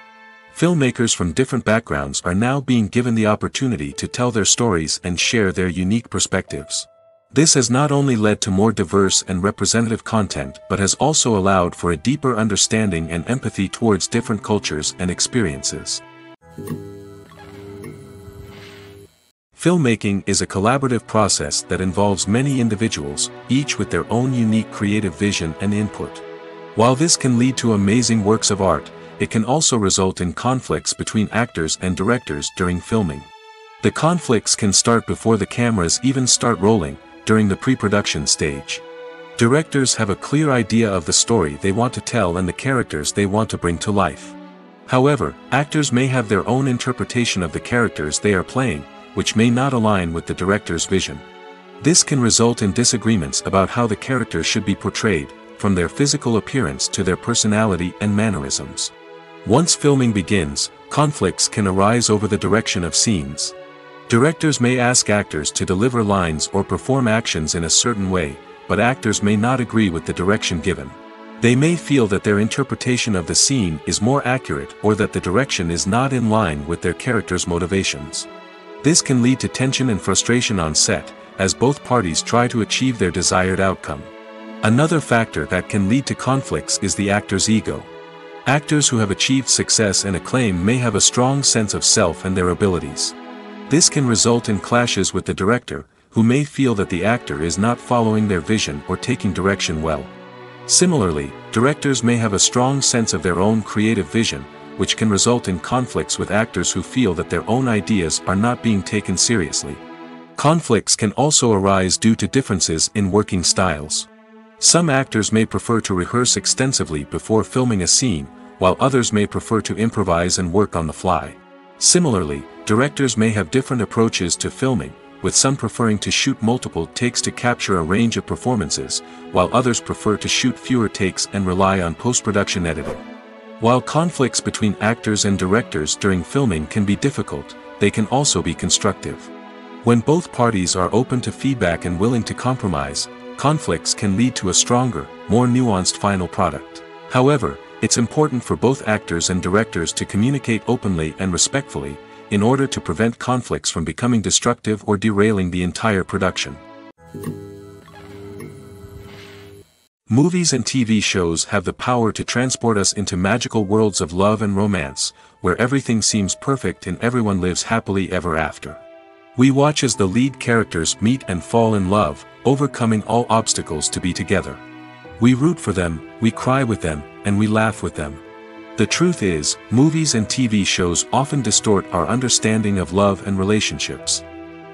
Filmmakers from different backgrounds are now being given the opportunity to tell their stories and share their unique perspectives. This has not only led to more diverse and representative content but has also allowed for a deeper understanding and empathy towards different cultures and experiences. Filmmaking is a collaborative process that involves many individuals, each with their own unique creative vision and input. While this can lead to amazing works of art, it can also result in conflicts between actors and directors during filming. The conflicts can start before the cameras even start rolling, during the pre-production stage. Directors have a clear idea of the story they want to tell and the characters they want to bring to life. However, actors may have their own interpretation of the characters they are playing, which may not align with the director's vision. This can result in disagreements about how the characters should be portrayed, from their physical appearance to their personality and mannerisms. Once filming begins, conflicts can arise over the direction of scenes. Directors may ask actors to deliver lines or perform actions in a certain way, but actors may not agree with the direction given. They may feel that their interpretation of the scene is more accurate or that the direction is not in line with their character's motivations. This can lead to tension and frustration on set, as both parties try to achieve their desired outcome. Another factor that can lead to conflicts is the actor's ego. Actors who have achieved success and acclaim may have a strong sense of self and their abilities. This can result in clashes with the director, who may feel that the actor is not following their vision or taking direction well. Similarly, directors may have a strong sense of their own creative vision, which can result in conflicts with actors who feel that their own ideas are not being taken seriously. Conflicts can also arise due to differences in working styles. Some actors may prefer to rehearse extensively before filming a scene, while others may prefer to improvise and work on the fly. Similarly, directors may have different approaches to filming, with some preferring to shoot multiple takes to capture a range of performances, while others prefer to shoot fewer takes and rely on post-production editing. While conflicts between actors and directors during filming can be difficult, they can also be constructive. When both parties are open to feedback and willing to compromise, conflicts can lead to a stronger, more nuanced final product. However, it's important for both actors and directors to communicate openly and respectfully, in order to prevent conflicts from becoming destructive or derailing the entire production. Movies and TV shows have the power to transport us into magical worlds of love and romance, where everything seems perfect and everyone lives happily ever after. We watch as the lead characters meet and fall in love, overcoming all obstacles to be together. We root for them, we cry with them, and we laugh with them. The truth is, movies and TV shows often distort our understanding of love and relationships.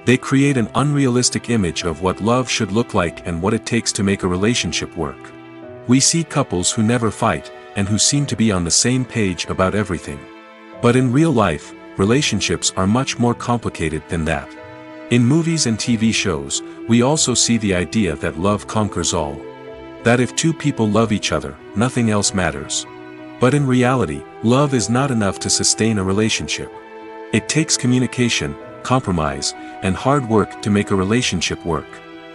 They create an unrealistic image of what love should look like and what it takes to make a relationship work. We see couples who never fight, and who seem to be on the same page about everything. But in real life, relationships are much more complicated than that. In movies and TV shows, we also see the idea that love conquers all. That if two people love each other, nothing else matters. But in reality, love is not enough to sustain a relationship. It takes communication, compromise, and hard work to make a relationship work.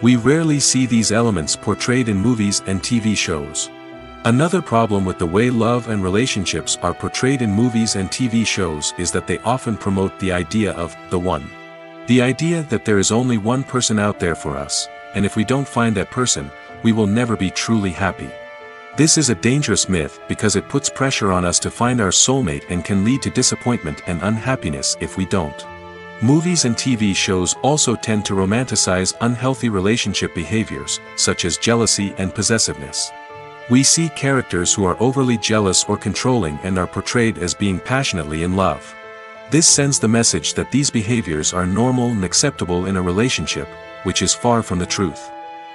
We rarely see these elements portrayed in movies and TV shows. Another problem with the way love and relationships are portrayed in movies and TV shows is that they often promote the idea of the one. The idea that there is only one person out there for us, and if we don't find that person, we will never be truly happy. This is a dangerous myth because it puts pressure on us to find our soulmate and can lead to disappointment and unhappiness if we don't. Movies and TV shows also tend to romanticize unhealthy relationship behaviors, such as jealousy and possessiveness. We see characters who are overly jealous or controlling and are portrayed as being passionately in love. This sends the message that these behaviors are normal and acceptable in a relationship, which is far from the truth.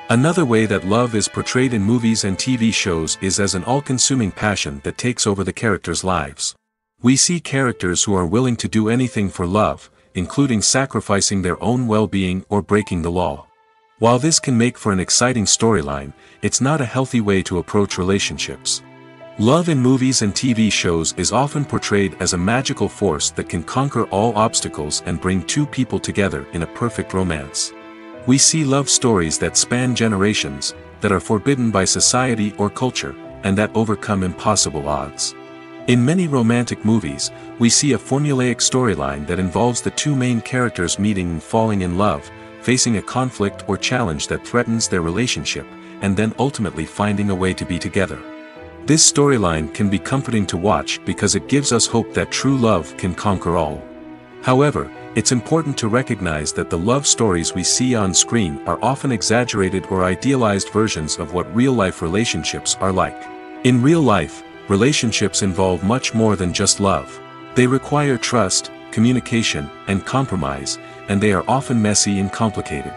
Another way that love is portrayed in movies and TV shows is as an all-consuming passion that takes over the characters' lives. We see characters who are willing to do anything for love, including sacrificing their own well-being or breaking the law. While this can make for an exciting storyline, it's not a healthy way to approach relationships. Love in movies and TV shows is often portrayed as a magical force that can conquer all obstacles and bring two people together in a perfect romance. We see love stories that span generations, that are forbidden by society or culture, and that overcome impossible odds. In many romantic movies, we see a formulaic storyline that involves the two main characters meeting and falling in love, facing a conflict or challenge that threatens their relationship, and then ultimately finding a way to be together. This storyline can be comforting to watch because it gives us hope that true love can conquer all. However, it's important to recognize that the love stories we see on screen are often exaggerated or idealized versions of what real-life relationships are like. In real life, relationships involve much more than just love. They require trust, communication, and compromise, and they are often messy and complicated.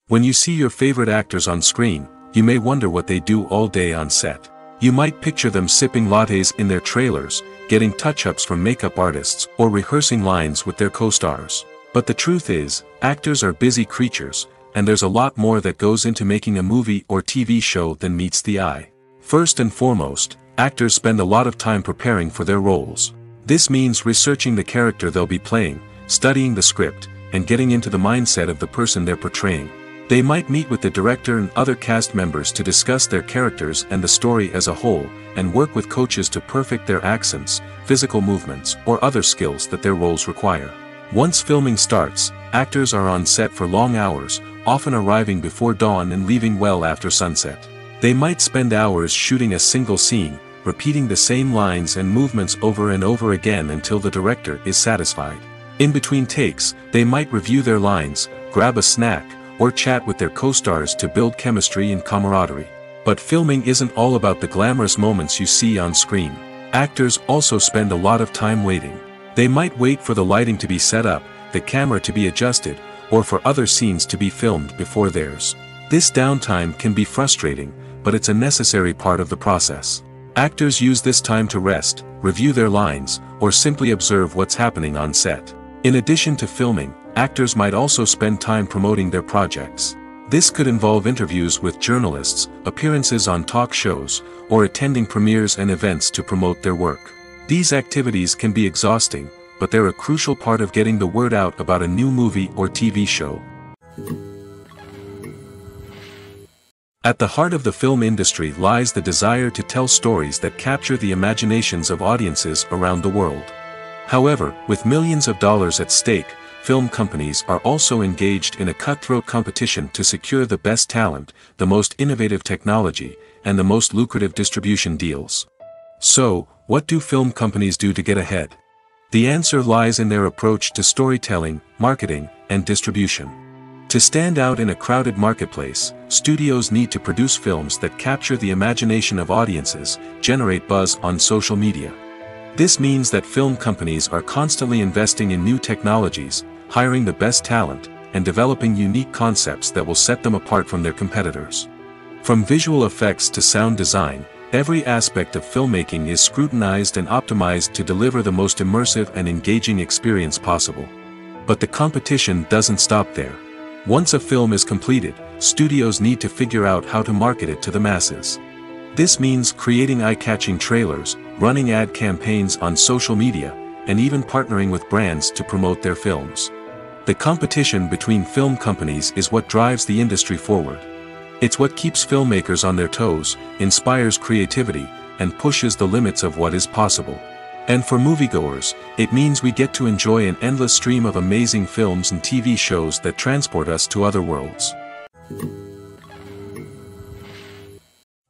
When you see your favorite actors on screen, you may wonder what they do all day on set. You might picture them sipping lattes in their trailers, getting touch-ups from makeup artists, or rehearsing lines with their co-stars. But the truth is, actors are busy creatures, and there's a lot more that goes into making a movie or TV show than meets the eye. First and foremost, actors spend a lot of time preparing for their roles. This means researching the character they'll be playing, studying the script, and getting into the mindset of the person they're portraying. They might meet with the director and other cast members to discuss their characters and the story as a whole, and work with coaches to perfect their accents, physical movements, or other skills that their roles require. Once filming starts, actors are on set for long hours, often arriving before dawn and leaving well after sunset. They might spend hours shooting a single scene, repeating the same lines and movements over and over again until the director is satisfied. In between takes, they might review their lines, grab a snack, or chat with their co-stars to build chemistry and camaraderie. But filming isn't all about the glamorous moments you see on screen. Actors also spend a lot of time waiting. They might wait for the lighting to be set up, the camera to be adjusted, or for other scenes to be filmed before theirs. This downtime can be frustrating, but it's a necessary part of the process. Actors use this time to rest, review their lines, or simply observe what's happening on set. In addition to filming, actors might also spend time promoting their projects. This could involve interviews with journalists, appearances on talk shows, or attending premieres and events to promote their work. These activities can be exhausting, but they're a crucial part of getting the word out about a new movie or TV show. At the heart of the film industry lies the desire to tell stories that capture the imaginations of audiences around the world. However, with millions of dollars at stake, film companies are also engaged in a cutthroat competition to secure the best talent, the most innovative technology, and the most lucrative distribution deals. So, what do film companies do to get ahead? The answer lies in their approach to storytelling, marketing, and distribution. To stand out in a crowded marketplace, studios need to produce films that capture the imagination of audiences, generate buzz on social media. This means that film companies are constantly investing in new technologies, hiring the best talent, and developing unique concepts that will set them apart from their competitors. From visual effects to sound design, every aspect of filmmaking is scrutinized and optimized to deliver the most immersive and engaging experience possible. But the competition doesn't stop there. Once a film is completed, studios need to figure out how to market it to the masses. This means creating eye-catching trailers, running ad campaigns on social media, and even partnering with brands to promote their films. The competition between film companies is what drives the industry forward. It's what keeps filmmakers on their toes, inspires creativity, and pushes the limits of what is possible. And for moviegoers, it means we get to enjoy an endless stream of amazing films and TV shows that transport us to other worlds.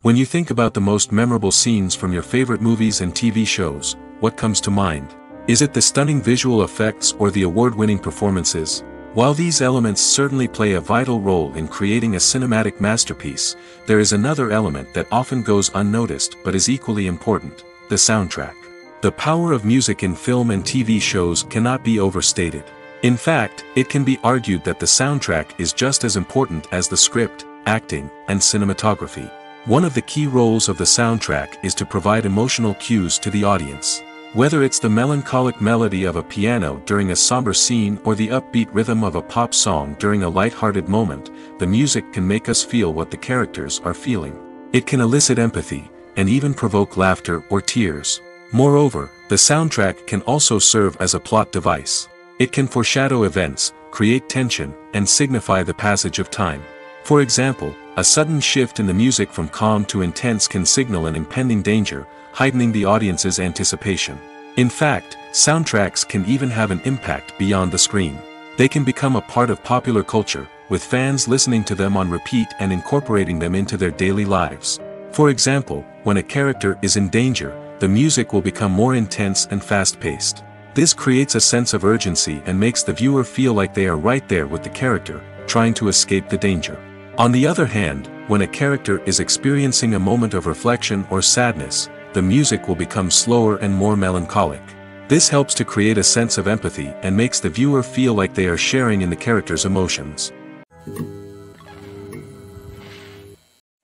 When you think about the most memorable scenes from your favorite movies and TV shows, what comes to mind? Is it the stunning visual effects or the award-winning performances? While these elements certainly play a vital role in creating a cinematic masterpiece, there is another element that often goes unnoticed but is equally important: the soundtrack. The power of music in film and TV shows cannot be overstated. In fact, it can be argued that the soundtrack is just as important as the script, acting, and cinematography. One of the key roles of the soundtrack is to provide emotional cues to the audience. Whether it's the melancholic melody of a piano during a somber scene or the upbeat rhythm of a pop song during a light-hearted moment, the music can make us feel what the characters are feeling. It can elicit empathy, and even provoke laughter or tears. Moreover, the soundtrack can also serve as a plot device. It can foreshadow events, create tension, and signify the passage of time. For example, a sudden shift in the music from calm to intense can signal an impending danger, heightening the audience's anticipation. In fact, soundtracks can even have an impact beyond the screen. They can become a part of popular culture, with fans listening to them on repeat and incorporating them into their daily lives. For example, when a character is in danger, the music will become more intense and fast-paced. This creates a sense of urgency and makes the viewer feel like they are right there with the character, trying to escape the danger. On the other hand, when a character is experiencing a moment of reflection or sadness, the music will become slower and more melancholic. This helps to create a sense of empathy and makes the viewer feel like they are sharing in the character's emotions.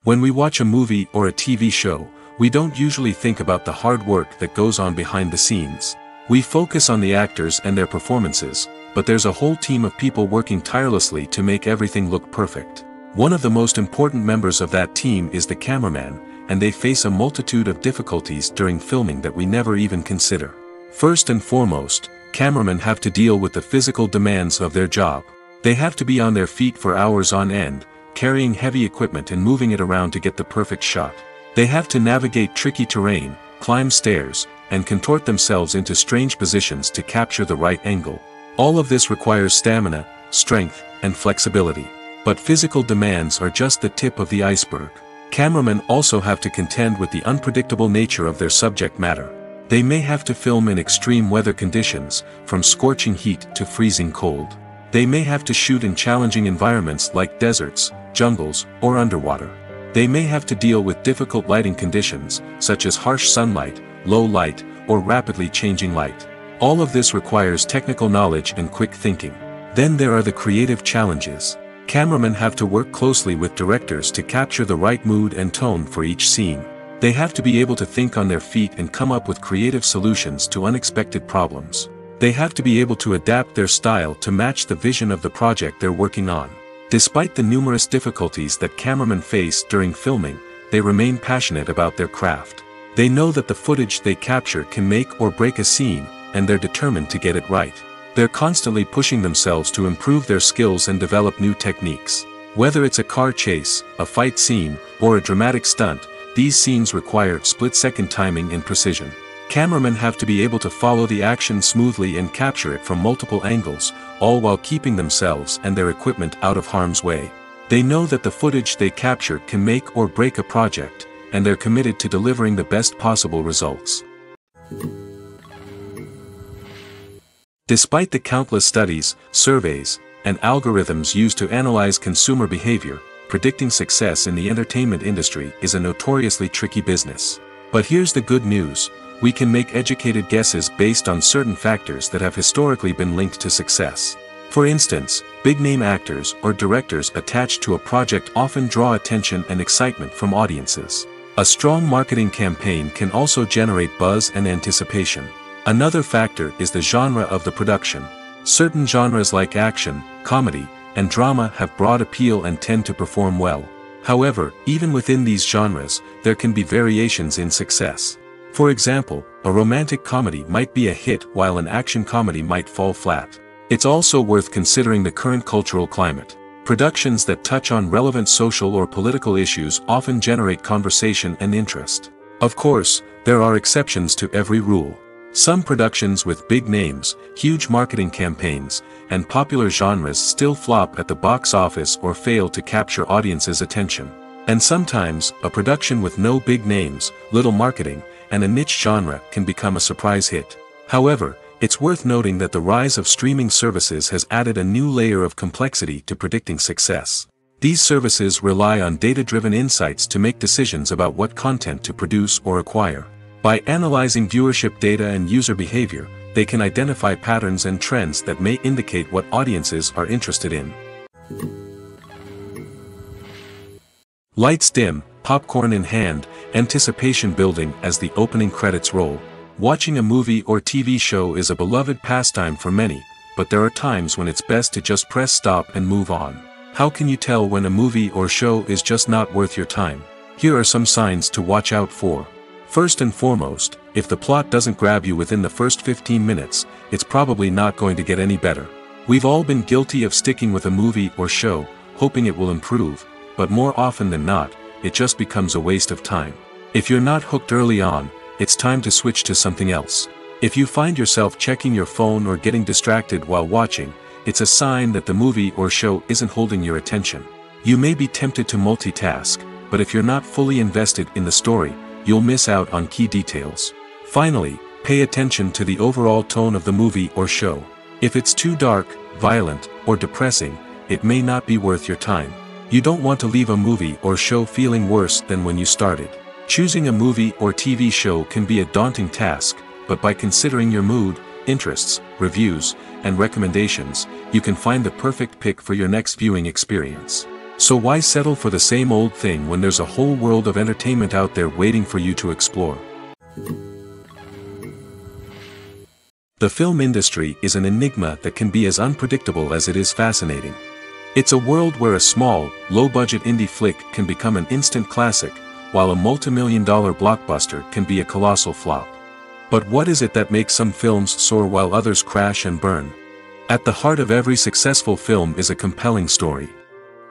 When we watch a movie or a TV show, we don't usually think about the hard work that goes on behind the scenes. We focus on the actors and their performances, but there's a whole team of people working tirelessly to make everything look perfect. One of the most important members of that team is the cameraman, and they face a multitude of difficulties during filming that we never even consider. First and foremost, cameramen have to deal with the physical demands of their job. They have to be on their feet for hours on end, carrying heavy equipment and moving it around to get the perfect shot. They have to navigate tricky terrain, climb stairs, and contort themselves into strange positions to capture the right angle. All of this requires stamina, strength, and flexibility. But physical demands are just the tip of the iceberg. Cameramen also have to contend with the unpredictable nature of their subject matter. They may have to film in extreme weather conditions, from scorching heat to freezing cold. They may have to shoot in challenging environments like deserts, jungles, or underwater. They may have to deal with difficult lighting conditions, such as harsh sunlight, low light, or rapidly changing light. All of this requires technical knowledge and quick thinking. Then there are the creative challenges. Cameramen have to work closely with directors to capture the right mood and tone for each scene. They have to be able to think on their feet and come up with creative solutions to unexpected problems. They have to be able to adapt their style to match the vision of the project they're working on. Despite the numerous difficulties that cameramen face during filming, they remain passionate about their craft. They know that the footage they capture can make or break a scene, and they're determined to get it right. They're constantly pushing themselves to improve their skills and develop new techniques. Whether it's a car chase, a fight scene, or a dramatic stunt, these scenes require split-second timing and precision. Cameramen have to be able to follow the action smoothly and capture it from multiple angles, all while keeping themselves and their equipment out of harm's way. They know that the footage they capture can make or break a project, and they're committed to delivering the best possible results. Despite the countless studies, surveys, and algorithms used to analyze consumer behavior, predicting success in the entertainment industry is a notoriously tricky business. But here's the good news: we can make educated guesses based on certain factors that have historically been linked to success. For instance, big-name actors or directors attached to a project often draw attention and excitement from audiences. A strong marketing campaign can also generate buzz and anticipation. Another factor is the genre of the production. Certain genres like action, comedy, and drama have broad appeal and tend to perform well. However, even within these genres, there can be variations in success. For example, a romantic comedy might be a hit while an action comedy might fall flat. It's also worth considering the current cultural climate. Productions that touch on relevant social or political issues often generate conversation and interest. Of course, there are exceptions to every rule. Some productions with big names, huge marketing campaigns, and popular genres still flop at the box office or fail to capture audiences' attention. And sometimes, a production with no big names, little marketing, and a niche genre can become a surprise hit. However, it's worth noting that the rise of streaming services has added a new layer of complexity to predicting success. These services rely on data-driven insights to make decisions about what content to produce or acquire. By analyzing viewership data and user behavior, they can identify patterns and trends that may indicate what audiences are interested in. Lights dim, popcorn in hand, anticipation building as the opening credits roll. Watching a movie or TV show is a beloved pastime for many, but there are times when it's best to just press stop and move on. How can you tell when a movie or show is just not worth your time? Here are some signs to watch out for. First and foremost, if the plot doesn't grab you within the first 15 minutes, it's probably not going to get any better. We've all been guilty of sticking with a movie or show, hoping it will improve, but more often than not, it just becomes a waste of time. If you're not hooked early on, it's time to switch to something else. If you find yourself checking your phone or getting distracted while watching, it's a sign that the movie or show isn't holding your attention. You may be tempted to multitask, but if you're not fully invested in the story, you'll miss out on key details. Finally, pay attention to the overall tone of the movie or show. If it's too dark, violent, or depressing, it may not be worth your time. You don't want to leave a movie or show feeling worse than when you started. Choosing a movie or TV show can be a daunting task, but by considering your mood, interests, reviews, and recommendations, you can find the perfect pick for your next viewing experience. So why settle for the same old thing when there's a whole world of entertainment out there waiting for you to explore? The film industry is an enigma that can be as unpredictable as it is fascinating. It's a world where a small, low-budget indie flick can become an instant classic, while a multi-million-dollar blockbuster can be a colossal flop. But what is it that makes some films soar while others crash and burn? At the heart of every successful film is a compelling story.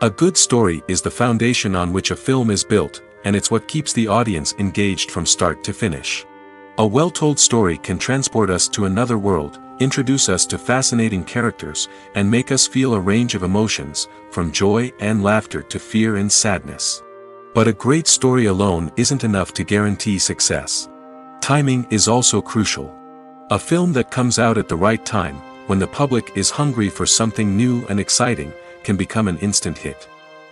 A good story is the foundation on which a film is built, and it's what keeps the audience engaged from start to finish. A well-told story can transport us to another world, introduce us to fascinating characters, and make us feel a range of emotions, from joy and laughter to fear and sadness. But a great story alone isn't enough to guarantee success. Timing is also crucial. A film that comes out at the right time, when the public is hungry for something new and exciting, can become an instant hit.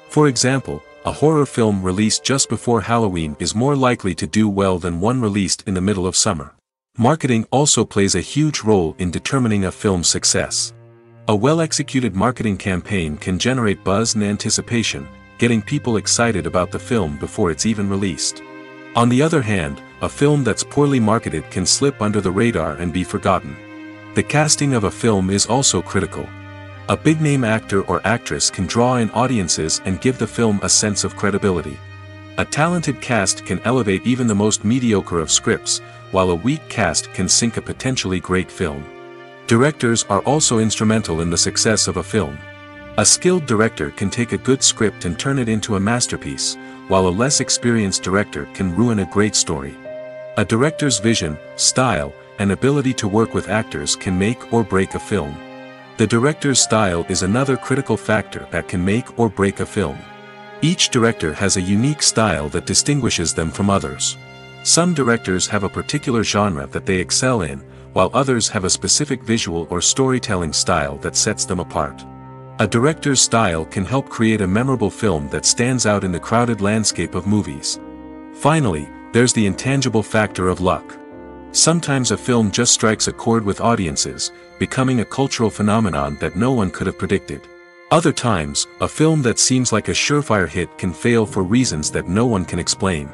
For example, a horror film released just before Halloween is more likely to do well than one released in the middle of summer. Marketing also plays a huge role in determining a film's success. A well-executed marketing campaign can generate buzz and anticipation, getting people excited about the film before it's even released. On the other hand, a film that's poorly marketed can slip under the radar and be forgotten. The casting of a film is also critical. A big-name actor or actress can draw in audiences and give the film a sense of credibility. A talented cast can elevate even the most mediocre of scripts, while a weak cast can sink a potentially great film. Directors are also instrumental in the success of a film. A skilled director can take a good script and turn it into a masterpiece, while a less experienced director can ruin a great story. A director's vision, style, and ability to work with actors can make or break a film. The director's style is another critical factor that can make or break a film. Each director has a unique style that distinguishes them from others. Some directors have a particular genre that they excel in, while others have a specific visual or storytelling style that sets them apart. A director's style can help create a memorable film that stands out in the crowded landscape of movies. Finally, there's the intangible factor of luck. Sometimes a film just strikes a chord with audiences, becoming a cultural phenomenon that no one could have predicted. Other times, a film that seems like a surefire hit can fail for reasons that no one can explain.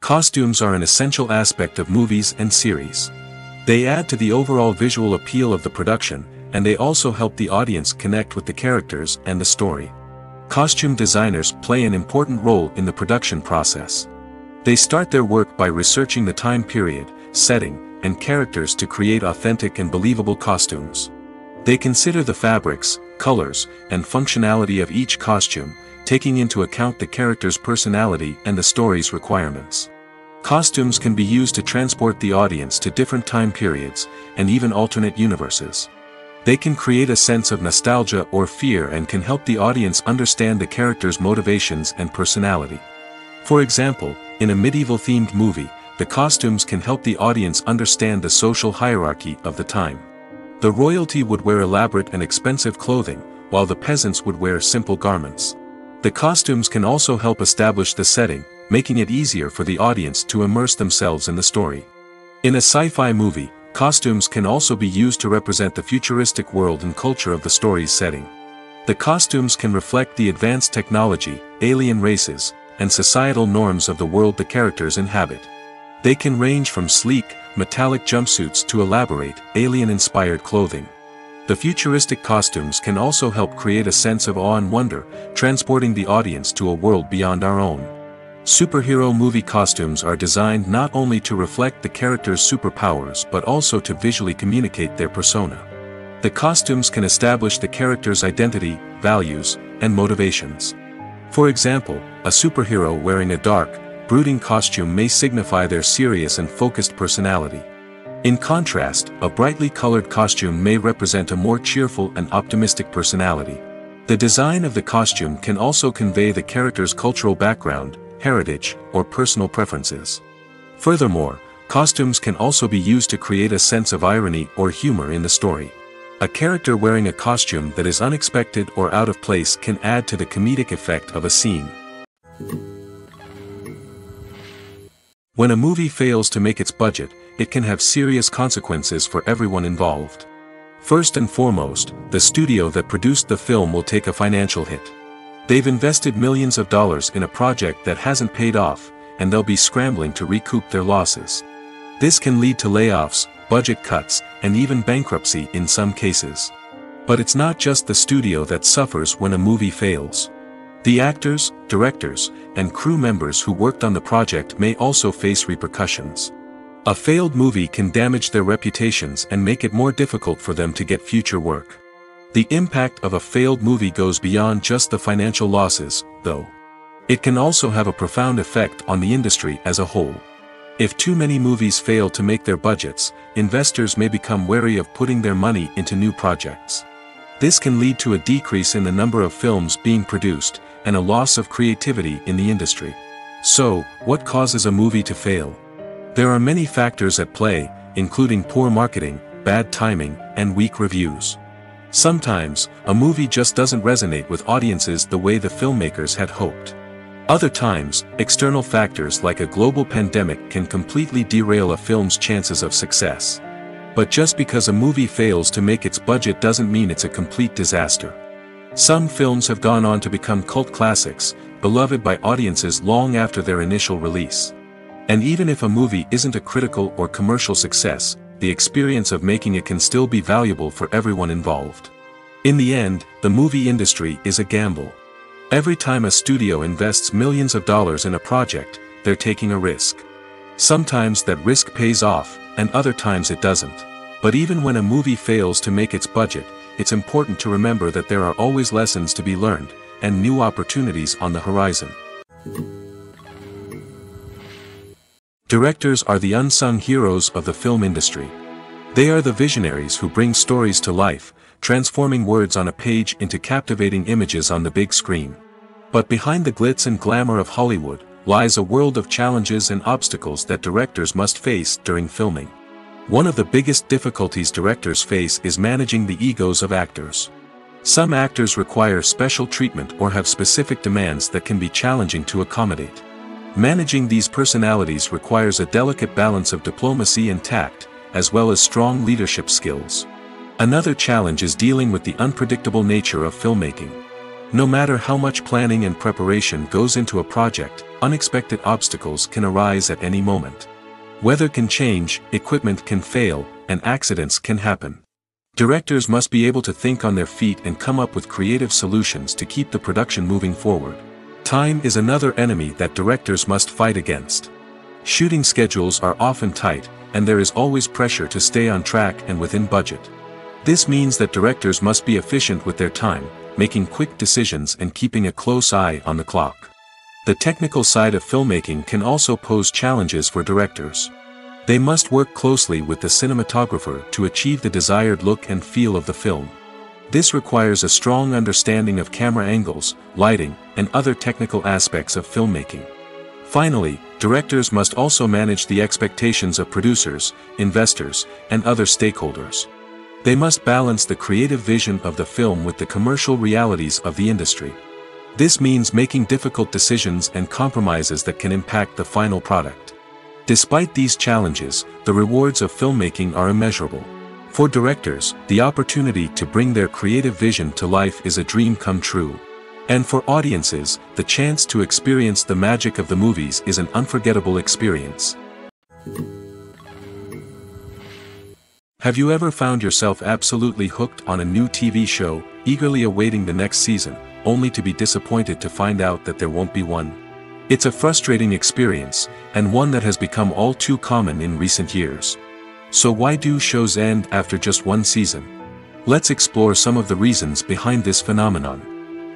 Costumes are an essential aspect of movies and series. They add to the overall visual appeal of the production, and they also help the audience connect with the characters and the story. Costume designers play an important role in the production process. They start their work by researching the time period, setting, and characters to create authentic and believable costumes. They consider the fabrics, colors, and functionality of each costume, taking into account the character's personality and the story's requirements. Costumes can be used to transport the audience to different time periods, and even alternate universes. They can create a sense of nostalgia or fear and can help the audience understand the character's motivations and personality. For example, in a medieval-themed movie, the costumes can help the audience understand the social hierarchy of the time. The royalty would wear elaborate and expensive clothing, while the peasants would wear simple garments. The costumes can also help establish the setting, making it easier for the audience to immerse themselves in the story. In a sci-fi movie, costumes can also be used to represent the futuristic world and culture of the story's setting. The costumes can reflect the advanced technology, alien races, and societal norms of the world the characters inhabit. They can range from sleek, metallic jumpsuits to elaborate, alien-inspired clothing. The futuristic costumes can also help create a sense of awe and wonder, transporting the audience to a world beyond our own. Superhero movie costumes are designed not only to reflect the character's superpowers but also to visually communicate their persona. The costumes can establish the character's identity, values, and motivations. For example, a superhero wearing a dark, brooding costume may signify their serious and focused personality. In contrast, a brightly colored costume may represent a more cheerful and optimistic personality. The design of the costume can also convey the character's cultural background, heritage, or personal preferences. Furthermore, costumes can also be used to create a sense of irony or humor in the story. A character wearing a costume that is unexpected or out of place can add to the comedic effect of a scene. When a movie fails to make its budget, it can have serious consequences for everyone involved. First and foremost, the studio that produced the film will take a financial hit. They've invested millions of dollars in a project that hasn't paid off, and they'll be scrambling to recoup their losses. This can lead to layoffs, budget cuts, and even bankruptcy in some cases. But it's not just the studio that suffers when a movie fails. The actors, directors, and crew members who worked on the project may also face repercussions. A failed movie can damage their reputations and make it more difficult for them to get future work. The impact of a failed movie goes beyond just the financial losses, though. It can also have a profound effect on the industry as a whole. If too many movies fail to make their budgets, investors may become wary of putting their money into new projects. This can lead to a decrease in the number of films being produced, and a loss of creativity in the industry. So, what causes a movie to fail? There are many factors at play, including poor marketing, bad timing, and weak reviews. Sometimes, a movie just doesn't resonate with audiences the way the filmmakers had hoped. Other times, external factors like a global pandemic can completely derail a film's chances of success. But just because a movie fails to make its budget doesn't mean it's a complete disaster. Some films have gone on to become cult classics, beloved by audiences long after their initial release. And even if a movie isn't a critical or commercial success, the experience of making it can still be valuable for everyone involved. In the end, the movie industry is a gamble. Every time a studio invests millions of dollars in a project, they're taking a risk. Sometimes that risk pays off, and other times it doesn't. But even when a movie fails to make its budget, it's important to remember that there are always lessons to be learned, and new opportunities on the horizon. Directors are the unsung heroes of the film industry. They are the visionaries who bring stories to life, transforming words on a page into captivating images on the big screen. But behind the glitz and glamour of Hollywood, lies a world of challenges and obstacles that directors must face during filming. One of the biggest difficulties directors face is managing the egos of actors. Some actors require special treatment or have specific demands that can be challenging to accommodate. Managing these personalities requires a delicate balance of diplomacy and tact, as well as strong leadership skills. Another challenge is dealing with the unpredictable nature of filmmaking. No matter how much planning and preparation goes into a project, unexpected obstacles can arise at any moment. Weather can change, equipment can fail, and accidents can happen. Directors must be able to think on their feet and come up with creative solutions to keep the production moving forward. Time is another enemy that directors must fight against. Shooting schedules are often tight, and there is always pressure to stay on track and within budget. This means that directors must be efficient with their time, making quick decisions and keeping a close eye on the clock. The technical side of filmmaking can also pose challenges for directors. They must work closely with the cinematographer to achieve the desired look and feel of the film. This requires a strong understanding of camera angles, lighting, and other technical aspects of filmmaking. Finally, directors must also manage the expectations of producers, investors, and other stakeholders. They must balance the creative vision of the film with the commercial realities of the industry. This means making difficult decisions and compromises that can impact the final product. Despite these challenges, the rewards of filmmaking are immeasurable. For directors, the opportunity to bring their creative vision to life is a dream come true. And for audiences, the chance to experience the magic of the movies is an unforgettable experience. Have you ever found yourself absolutely hooked on a new TV show, eagerly awaiting the next season, only to be disappointed to find out that there won't be one? It's a frustrating experience, and one that has become all too common in recent years. So why do shows end after just one season? Let's explore some of the reasons behind this phenomenon.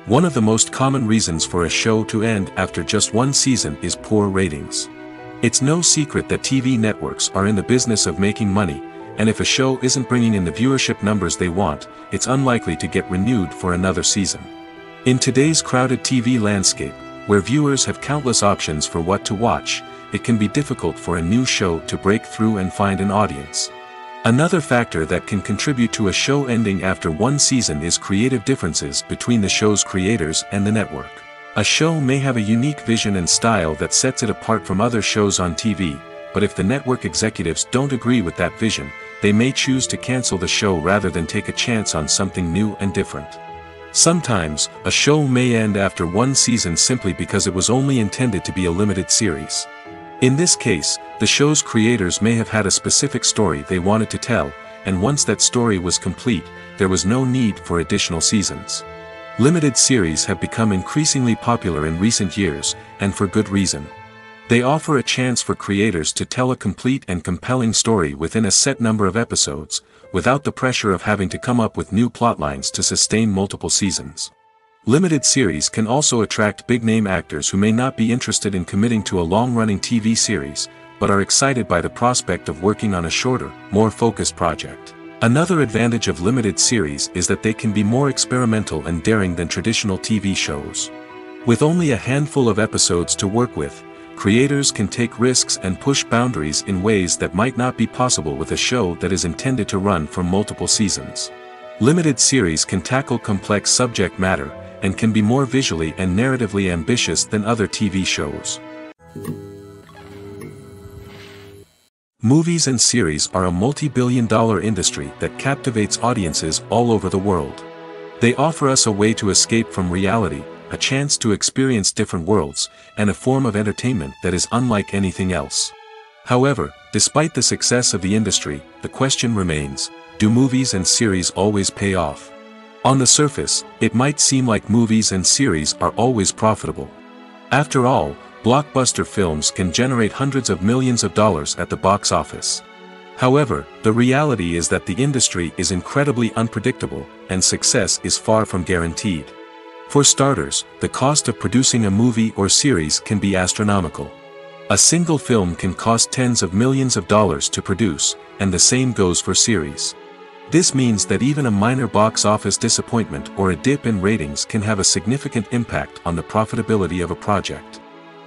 One of the most common reasons for a show to end after just one season is poor ratings. It's no secret that TV networks are in the business of making money, and if a show isn't bringing in the viewership numbers they want, it's unlikely to get renewed for another season. In today's crowded TV landscape, where viewers have countless options for what to watch, it can be difficult for a new show to break through and find an audience. Another factor that can contribute to a show ending after one season is creative differences between the show's creators and the network. A show may have a unique vision and style that sets it apart from other shows on TV, but if the network executives don't agree with that vision, they may choose to cancel the show rather than take a chance on something new and different. Sometimes, a show may end after one season simply because it was only intended to be a limited series. In this case, the show's creators may have had a specific story they wanted to tell, and once that story was complete, there was no need for additional seasons. Limited series have become increasingly popular in recent years, and for good reason. They offer a chance for creators to tell a complete and compelling story within a set number of episodes, without the pressure of having to come up with new plotlines to sustain multiple seasons. Limited series can also attract big-name actors who may not be interested in committing to a long-running TV series, but are excited by the prospect of working on a shorter, more focused project. Another advantage of limited series is that they can be more experimental and daring than traditional TV shows. With only a handful of episodes to work with, creators can take risks and push boundaries in ways that might not be possible with a show that is intended to run for multiple seasons. Limited series can tackle complex subject matter, and can be more visually and narratively ambitious than other TV shows. Movies and series are a multi-billion-dollar industry that captivates audiences all over the world. They offer us a way to escape from reality, a chance to experience different worlds, and a form of entertainment that is unlike anything else. However, despite the success of the industry, the question remains, do movies and series always pay off? On the surface, it might seem like movies and series are always profitable. After all, blockbuster films can generate hundreds of millions of dollars at the box office. However, the reality is that the industry is incredibly unpredictable, and success is far from guaranteed. For starters, the cost of producing a movie or series can be astronomical. A single film can cost tens of millions of dollars to produce, and the same goes for series. This means that even a minor box office disappointment or a dip in ratings can have a significant impact on the profitability of a project.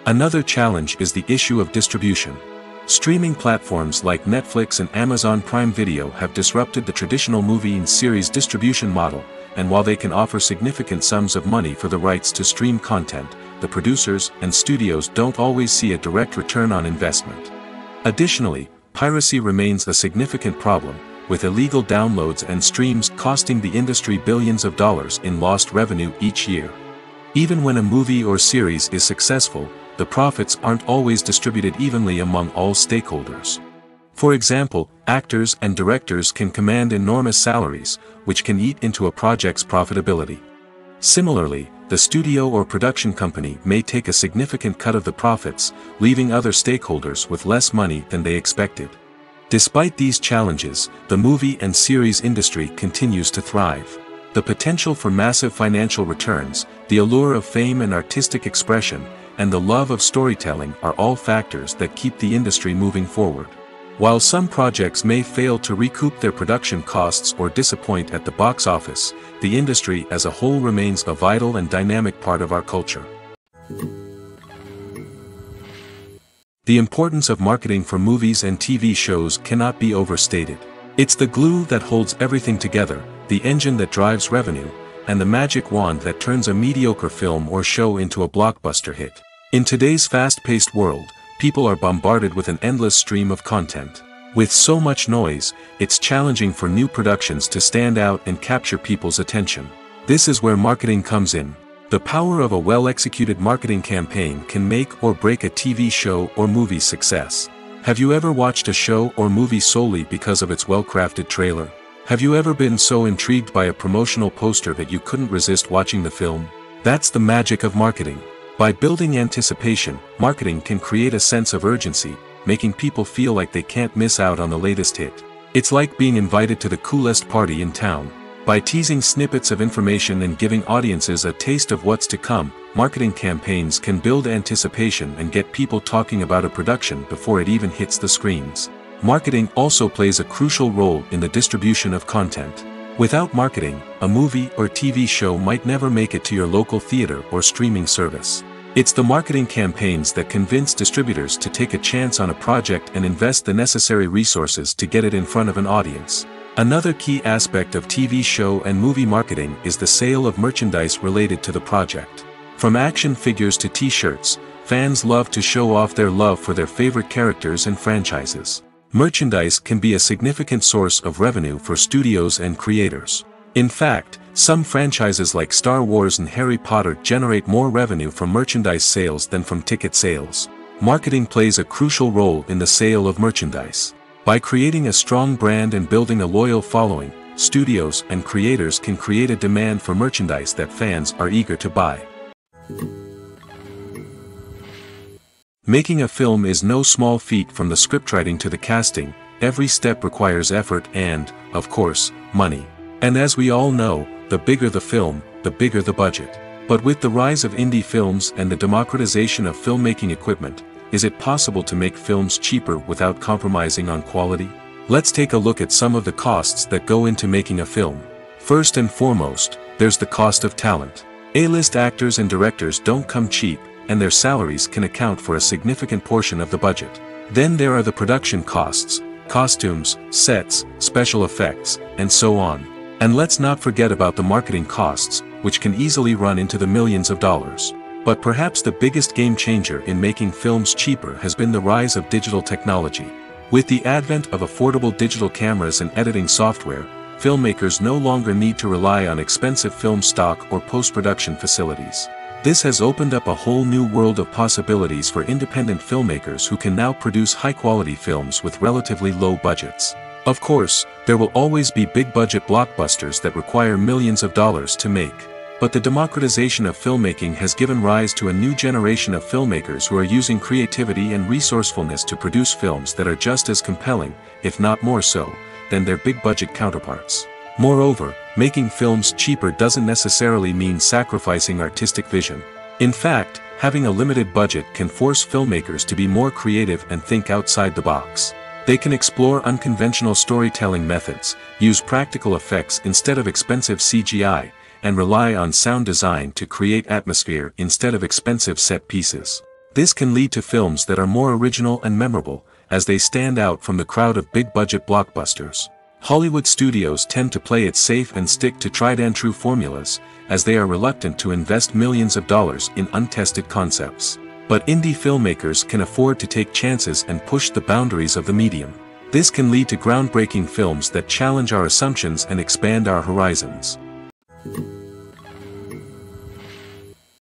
Another challenge is the issue of distribution. Streaming platforms like Netflix and Amazon Prime Video have disrupted the traditional movie and series distribution model, and while they can offer significant sums of money for the rights to stream content, the producers and studios don't always see a direct return on investment. Additionally, piracy remains a significant problem, with illegal downloads and streams costing the industry billions of dollars in lost revenue each year. Even when a movie or series is successful, the profits aren't always distributed evenly among all stakeholders. For example, actors and directors can command enormous salaries, which can eat into a project's profitability. Similarly, the studio or production company may take a significant cut of the profits, leaving other stakeholders with less money than they expected. Despite these challenges, the movie and series industry continues to thrive. The potential for massive financial returns, the allure of fame and artistic expression, and the love of storytelling are all factors that keep the industry moving forward. While some projects may fail to recoup their production costs or disappoint at the box office, the industry as a whole remains a vital and dynamic part of our culture. The importance of marketing for movies and TV shows cannot be overstated. It's the glue that holds everything together, the engine that drives revenue, and the magic wand that turns a mediocre film or show into a blockbuster hit. In today's fast-paced world, people are bombarded with an endless stream of content. With so much noise, it's challenging for new productions to stand out and capture people's attention. This is where marketing comes in. The power of a well-executed marketing campaign can make or break a TV show or movie's success. Have you ever watched a show or movie solely because of its well-crafted trailer? Have you ever been so intrigued by a promotional poster that you couldn't resist watching the film? That's the magic of marketing. By building anticipation, marketing can create a sense of urgency, making people feel like they can't miss out on the latest hit. It's like being invited to the coolest party in town. By teasing snippets of information and giving audiences a taste of what's to come, marketing campaigns can build anticipation and get people talking about a production before it even hits the screens. Marketing also plays a crucial role in the distribution of content. Without marketing, a movie or TV show might never make it to your local theater or streaming service. It's the marketing campaigns that convince distributors to take a chance on a project and invest the necessary resources to get it in front of an audience. Another key aspect of TV show and movie marketing is the sale of merchandise related to the project. From action figures to t-shirts, fans love to show off their love for their favorite characters and franchises. Merchandise can be a significant source of revenue for studios and creators. In fact, some franchises like Star Wars and Harry Potter generate more revenue from merchandise sales than from ticket sales. Marketing plays a crucial role in the sale of merchandise. By creating a strong brand and building a loyal following, studios and creators can create a demand for merchandise that fans are eager to buy. Making a film is no small feat. From the scriptwriting to the casting, every step requires effort and, of course, money. And as we all know, the bigger the film, the bigger the budget. But with the rise of indie films and the democratization of filmmaking equipment, is it possible to make films cheaper without compromising on quality? Let's take a look at some of the costs that go into making a film. First and foremost, there's the cost of talent. A-list actors and directors don't come cheap, and their salaries can account for a significant portion of the budget. Then there are the production costs, costumes, sets, special effects, and so on. And let's not forget about the marketing costs, which can easily run into the millions of dollars. But perhaps the biggest game changer in making films cheaper has been the rise of digital technology. With the advent of affordable digital cameras and editing software, filmmakers no longer need to rely on expensive film stock or post-production facilities. This has opened up a whole new world of possibilities for independent filmmakers who can now produce high-quality films with relatively low budgets. Of course, there will always be big-budget blockbusters that require millions of dollars to make. But the democratization of filmmaking has given rise to a new generation of filmmakers who are using creativity and resourcefulness to produce films that are just as compelling, if not more so, than their big-budget counterparts. Moreover, making films cheaper doesn't necessarily mean sacrificing artistic vision. In fact, having a limited budget can force filmmakers to be more creative and think outside the box. They can explore unconventional storytelling methods, use practical effects instead of expensive CGI, and rely on sound design to create atmosphere instead of expensive set pieces. This can lead to films that are more original and memorable, as they stand out from the crowd of big-budget blockbusters. Hollywood studios tend to play it safe and stick to tried-and-true formulas, as they are reluctant to invest millions of dollars in untested concepts. But indie filmmakers can afford to take chances and push the boundaries of the medium. This can lead to groundbreaking films that challenge our assumptions and expand our horizons.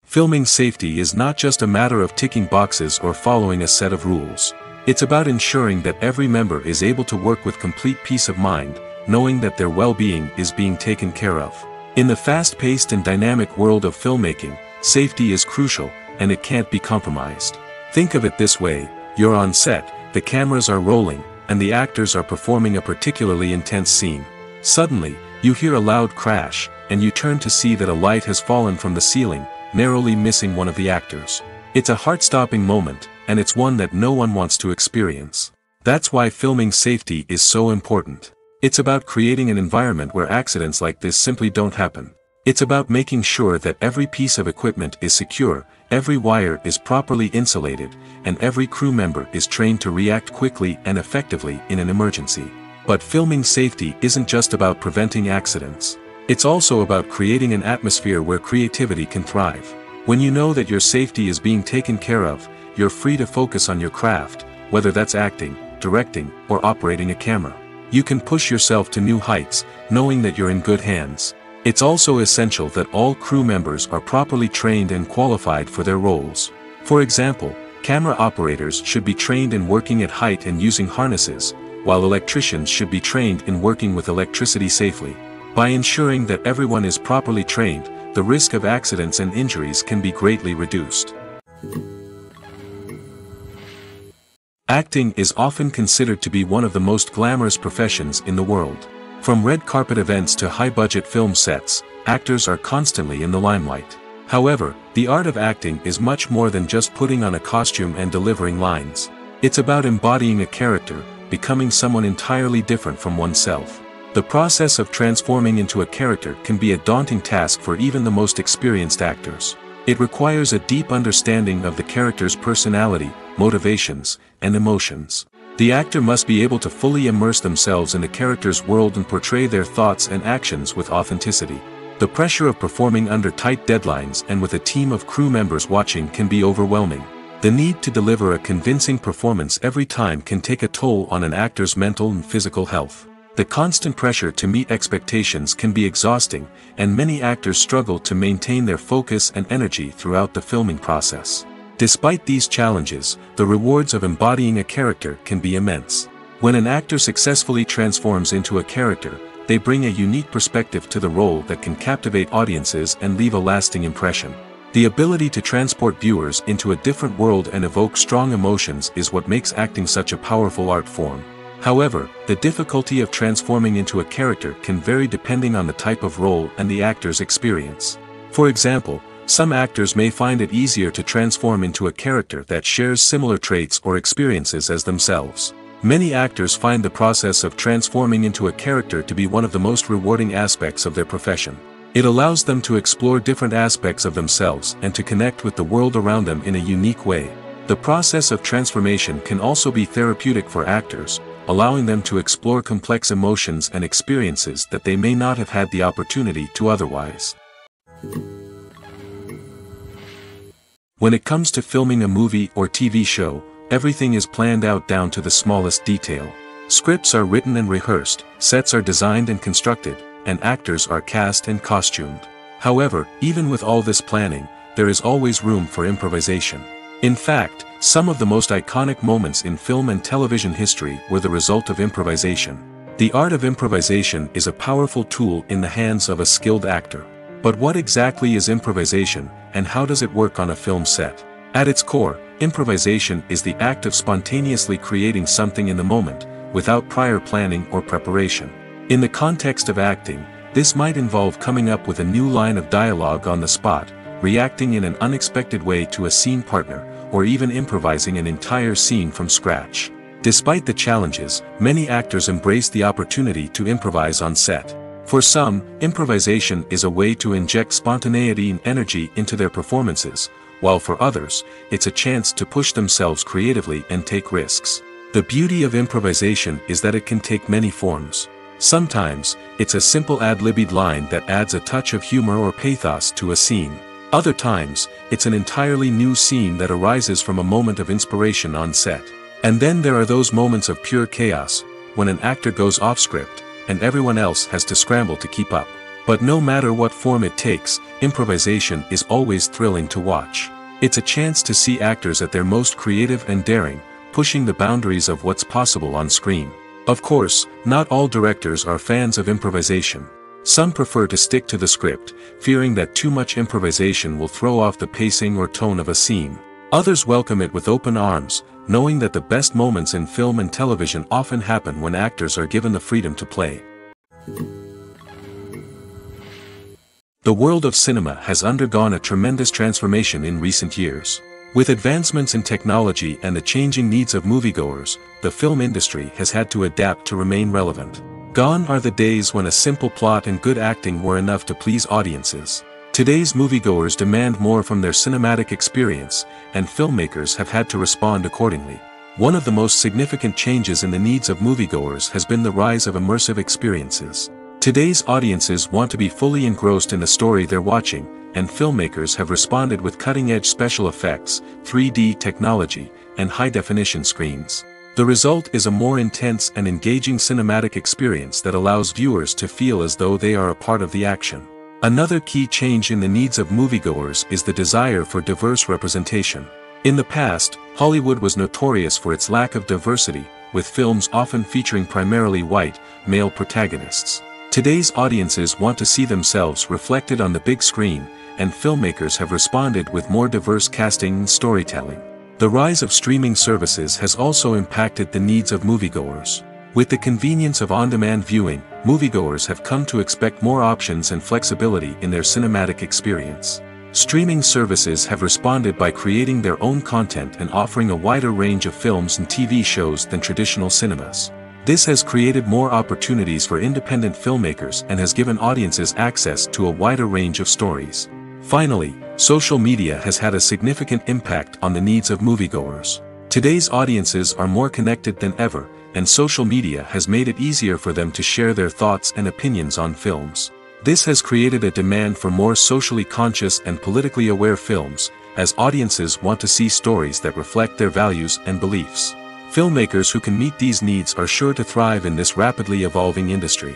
Filming safety is not just a matter of ticking boxes or following a set of rules. It's about ensuring that every member is able to work with complete peace of mind, knowing that their well-being is being taken care of. In the fast-paced and dynamic world of filmmaking, safety is crucial, and it can't be compromised. Think of it this way: you're on set, the cameras are rolling, and the actors are performing a particularly intense scene. Suddenly, you hear a loud crash, and you turn to see that a light has fallen from the ceiling, narrowly missing one of the actors. It's a heart-stopping moment, and it's one that no one wants to experience. That's why filming safety is so important. It's about creating an environment where accidents like this simply don't happen. It's about making sure that every piece of equipment is secure, every wire is properly insulated, and every crew member is trained to react quickly and effectively in an emergency. But filming safety isn't just about preventing accidents. It's also about creating an atmosphere where creativity can thrive. When you know that your safety is being taken care of, you're free to focus on your craft, whether that's acting, directing, or operating a camera. You can push yourself to new heights, knowing that you're in good hands. It's also essential that all crew members are properly trained and qualified for their roles. For example, camera operators should be trained in working at height and using harnesses, while electricians should be trained in working with electricity safely. By ensuring that everyone is properly trained, the risk of accidents and injuries can be greatly reduced. Acting is often considered to be one of the most glamorous professions in the world. From red carpet events to high-budget film sets, actors are constantly in the limelight. However, the art of acting is much more than just putting on a costume and delivering lines. It's about embodying a character, becoming someone entirely different from oneself. The process of transforming into a character can be a daunting task for even the most experienced actors. It requires a deep understanding of the character's personality, motivations, and emotions. The actor must be able to fully immerse themselves in the character's world and portray their thoughts and actions with authenticity. The pressure of performing under tight deadlines and with a team of crew members watching can be overwhelming. The need to deliver a convincing performance every time can take a toll on an actor's mental and physical health. The constant pressure to meet expectations can be exhausting, and many actors struggle to maintain their focus and energy throughout the filming process. Despite these challenges, the rewards of embodying a character can be immense. When an actor successfully transforms into a character, they bring a unique perspective to the role that can captivate audiences and leave a lasting impression. The ability to transport viewers into a different world and evoke strong emotions is what makes acting such a powerful art form. However, the difficulty of transforming into a character can vary depending on the type of role and the actor's experience. For example, some actors may find it easier to transform into a character that shares similar traits or experiences as themselves. Many actors find the process of transforming into a character to be one of the most rewarding aspects of their profession. It allows them to explore different aspects of themselves and to connect with the world around them in a unique way. The process of transformation can also be therapeutic for actors, allowing them to explore complex emotions and experiences that they may not have had the opportunity to otherwise. When it comes to filming a movie or TV show, everything is planned out down to the smallest detail. Scripts are written and rehearsed, sets are designed and constructed, and actors are cast and costumed. However, even with all this planning, there is always room for improvisation. In fact, some of the most iconic moments in film and television history were the result of improvisation. The art of improvisation is a powerful tool in the hands of a skilled actor. But what exactly is improvisation, and how does it work on a film set? At its core, improvisation is the act of spontaneously creating something in the moment, without prior planning or preparation. In the context of acting, this might involve coming up with a new line of dialogue on the spot, reacting in an unexpected way to a scene partner, or even improvising an entire scene from scratch. Despite the challenges, many actors embrace the opportunity to improvise on set. For some, improvisation is a way to inject spontaneity and energy into their performances, while for others, it's a chance to push themselves creatively and take risks. The beauty of improvisation is that it can take many forms. Sometimes, it's a simple ad-libbed line that adds a touch of humor or pathos to a scene. Other times, it's an entirely new scene that arises from a moment of inspiration on set. And then there are those moments of pure chaos, when an actor goes off script, and everyone else has to scramble to keep up. But no matter what form it takes, improvisation is always thrilling to watch. It's a chance to see actors at their most creative and daring, pushing the boundaries of what's possible on screen. Of course, not all directors are fans of improvisation. Some prefer to stick to the script, fearing that too much improvisation will throw off the pacing or tone of a scene. Others welcome it with open arms, knowing that the best moments in film and television often happen when actors are given the freedom to play. The world of cinema has undergone a tremendous transformation in recent years. With advancements in technology and the changing needs of moviegoers, the film industry has had to adapt to remain relevant. Gone are the days when a simple plot and good acting were enough to please audiences. Today's moviegoers demand more from their cinematic experience, and filmmakers have had to respond accordingly. One of the most significant changes in the needs of moviegoers has been the rise of immersive experiences. Today's audiences want to be fully engrossed in the story they're watching, and filmmakers have responded with cutting-edge special effects, 3D technology, and high-definition screens. The result is a more intense and engaging cinematic experience that allows viewers to feel as though they are a part of the action. Another key change in the needs of moviegoers is the desire for diverse representation. In the past, Hollywood was notorious for its lack of diversity, with films often featuring primarily white, male protagonists. Today's audiences want to see themselves reflected on the big screen, and filmmakers have responded with more diverse casting and storytelling. The rise of streaming services has also impacted the needs of moviegoers. With the convenience of on-demand viewing, moviegoers have come to expect more options and flexibility in their cinematic experience. Streaming services have responded by creating their own content and offering a wider range of films and TV shows than traditional cinemas. This has created more opportunities for independent filmmakers and has given audiences access to a wider range of stories. Finally, social media has had a significant impact on the needs of moviegoers. Today's audiences are more connected than ever, and social media has made it easier for them to share their thoughts and opinions on films. This has created a demand for more socially conscious and politically aware films, as audiences want to see stories that reflect their values and beliefs. Filmmakers who can meet these needs are sure to thrive in this rapidly evolving industry.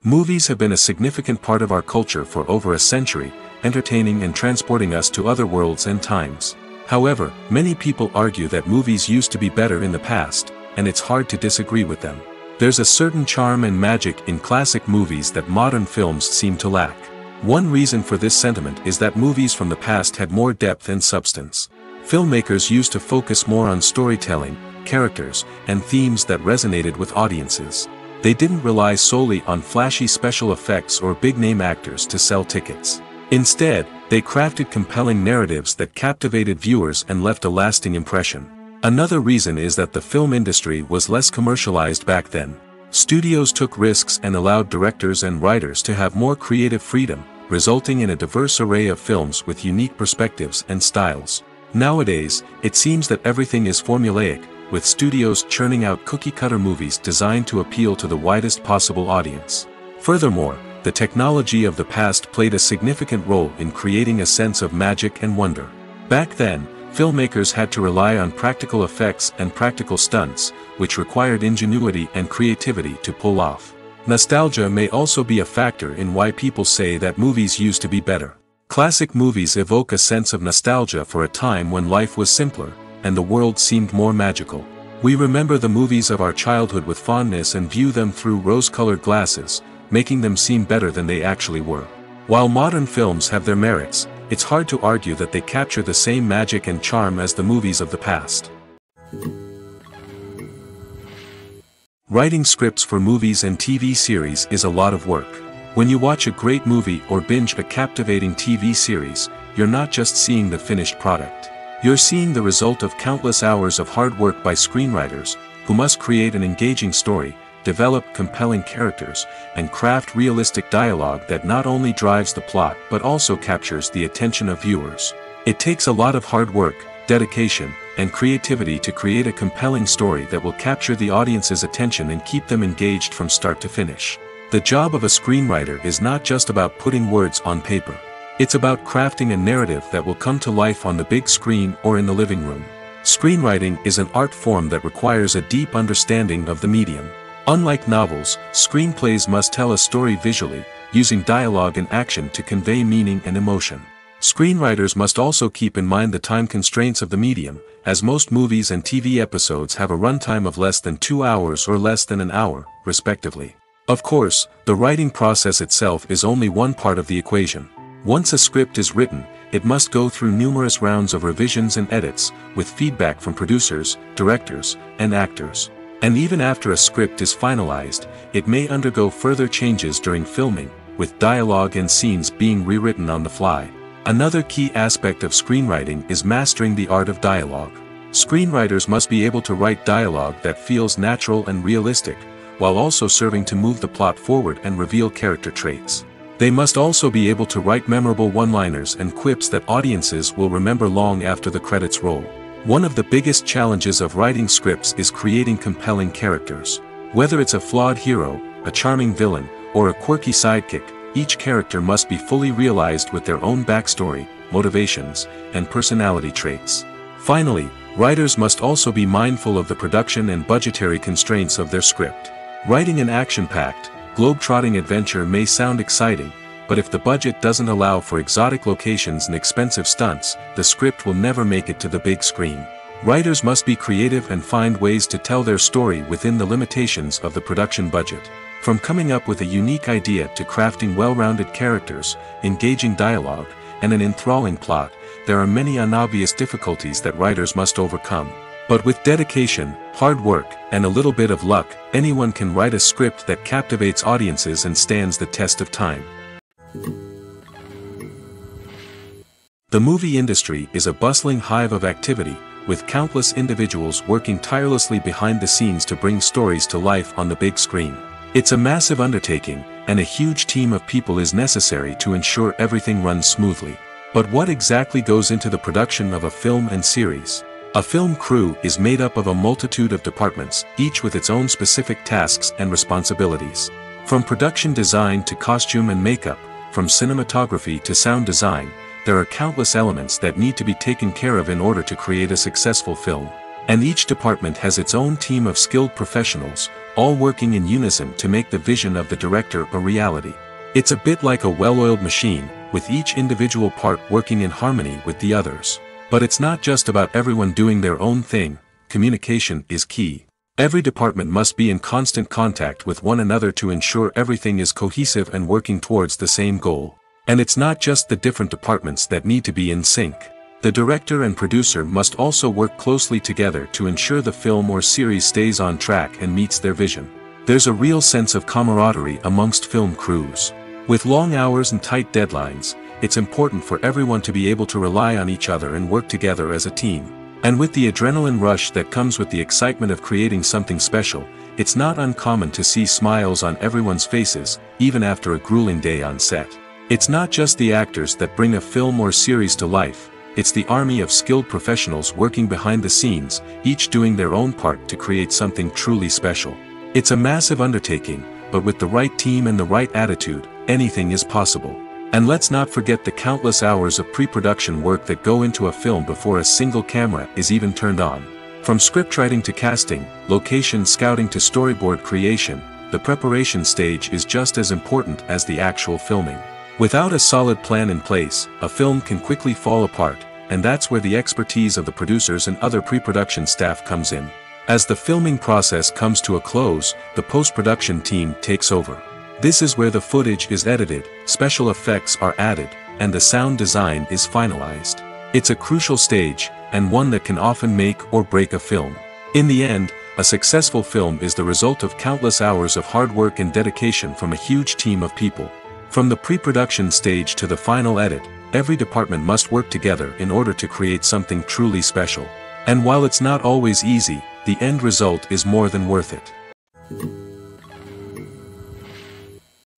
Movies have been a significant part of our culture for over a century, entertaining and transporting us to other worlds and times. However, many people argue that movies used to be better in the past, and it's hard to disagree with them. There's a certain charm and magic in classic movies that modern films seem to lack. One reason for this sentiment is that movies from the past had more depth and substance. Filmmakers used to focus more on storytelling, characters, and themes that resonated with audiences. They didn't rely solely on flashy special effects or big-name actors to sell tickets. Instead, they crafted compelling narratives that captivated viewers and left a lasting impression. Another reason is that the film industry was less commercialized back then. Studios took risks and allowed directors and writers to have more creative freedom, resulting in a diverse array of films with unique perspectives and styles. Nowadays, it seems that everything is formulaic, with studios churning out cookie-cutter movies designed to appeal to the widest possible audience. Furthermore, the technology of the past played a significant role in creating a sense of magic and wonder. Back then, filmmakers had to rely on practical effects and practical stunts, which required ingenuity and creativity to pull off. Nostalgia may also be a factor in why people say that movies used to be better. Classic movies evoke a sense of nostalgia for a time when life was simpler, and the world seemed more magical. We remember the movies of our childhood with fondness and view them through rose-colored glasses, making them seem better than they actually were. While modern films have their merits, it's hard to argue that they capture the same magic and charm as the movies of the past. Writing scripts for movies and TV series is a lot of work. When you watch a great movie or binge a captivating TV series, you're not just seeing the finished product. You're seeing the result of countless hours of hard work by screenwriters, who must create an engaging story, develop compelling characters, and craft realistic dialogue that not only drives the plot but also captures the attention of viewers. It takes a lot of hard work, dedication, and creativity to create a compelling story that will capture the audience's attention and keep them engaged from start to finish. The job of a screenwriter is not just about putting words on paper. It's about crafting a narrative that will come to life on the big screen or in the living room. Screenwriting is an art form that requires a deep understanding of the medium. Unlike novels, screenplays must tell a story visually, using dialogue and action to convey meaning and emotion. Screenwriters must also keep in mind the time constraints of the medium, as most movies and TV episodes have a runtime of less than 2 hours or less than an hour, respectively. Of course, the writing process itself is only one part of the equation. Once a script is written, it must go through numerous rounds of revisions and edits, with feedback from producers, directors, and actors. And even after a script is finalized, it may undergo further changes during filming, with dialogue and scenes being rewritten on the fly. Another key aspect of screenwriting is mastering the art of dialogue. Screenwriters must be able to write dialogue that feels natural and realistic, while also serving to move the plot forward and reveal character traits. They must also be able to write memorable one-liners and quips that audiences will remember long after the credits roll. One of the biggest challenges of writing scripts is creating compelling characters. Whether it's a flawed hero, a charming villain, or a quirky sidekick, each character must be fully realized with their own backstory, motivations, and personality traits. Finally, writers must also be mindful of the production and budgetary constraints of their script. Writing an action-packed, globe-trotting adventure may sound exciting, but if the budget doesn't allow for exotic locations and expensive stunts, the script will never make it to the big screen. Writers must be creative and find ways to tell their story within the limitations of the production budget. From coming up with a unique idea to crafting well-rounded characters, engaging dialogue, and an enthralling plot, there are many unobvious difficulties that writers must overcome. But with dedication, hard work, and a little bit of luck, anyone can write a script that captivates audiences and stands the test of time. The movie industry is a bustling hive of activity, with countless individuals working tirelessly behind the scenes to bring stories to life on the big screen. It's a massive undertaking, and a huge team of people is necessary to ensure everything runs smoothly. But what exactly goes into the production of a film and series? A film crew is made up of a multitude of departments, each with its own specific tasks and responsibilities. From production design to costume and makeup, from cinematography to sound design, there are countless elements that need to be taken care of in order to create a successful film. And each department has its own team of skilled professionals, all working in unison to make the vision of the director a reality. It's a bit like a well-oiled machine, with each individual part working in harmony with the others. But it's not just about everyone doing their own thing. Communication is key. Every department must be in constant contact with one another to ensure everything is cohesive and working towards the same goal. And it's not just the different departments that need to be in sync. The director and producer must also work closely together to ensure the film or series stays on track and meets their vision. There's a real sense of camaraderie amongst film crews. With long hours and tight deadlines, it's important for everyone to be able to rely on each other and work together as a team. And with the adrenaline rush that comes with the excitement of creating something special, it's not uncommon to see smiles on everyone's faces, even after a grueling day on set. It's not just the actors that bring a film or series to life, it's the army of skilled professionals working behind the scenes, each doing their own part to create something truly special. It's a massive undertaking, but with the right team and the right attitude, anything is possible. And let's not forget the countless hours of pre-production work that go into a film before a single camera is even turned on. From scriptwriting to casting, location scouting to storyboard creation, the preparation stage is just as important as the actual filming. Without a solid plan in place, a film can quickly fall apart, and that's where the expertise of the producers and other pre-production staff comes in. As the filming process comes to a close, the post-production team takes over. This is where the footage is edited, special effects are added, and the sound design is finalized. It's a crucial stage, and one that can often make or break a film. In the end, a successful film is the result of countless hours of hard work and dedication from a huge team of people. From the pre-production stage to the final edit, every department must work together in order to create something truly special. And while it's not always easy, the end result is more than worth it.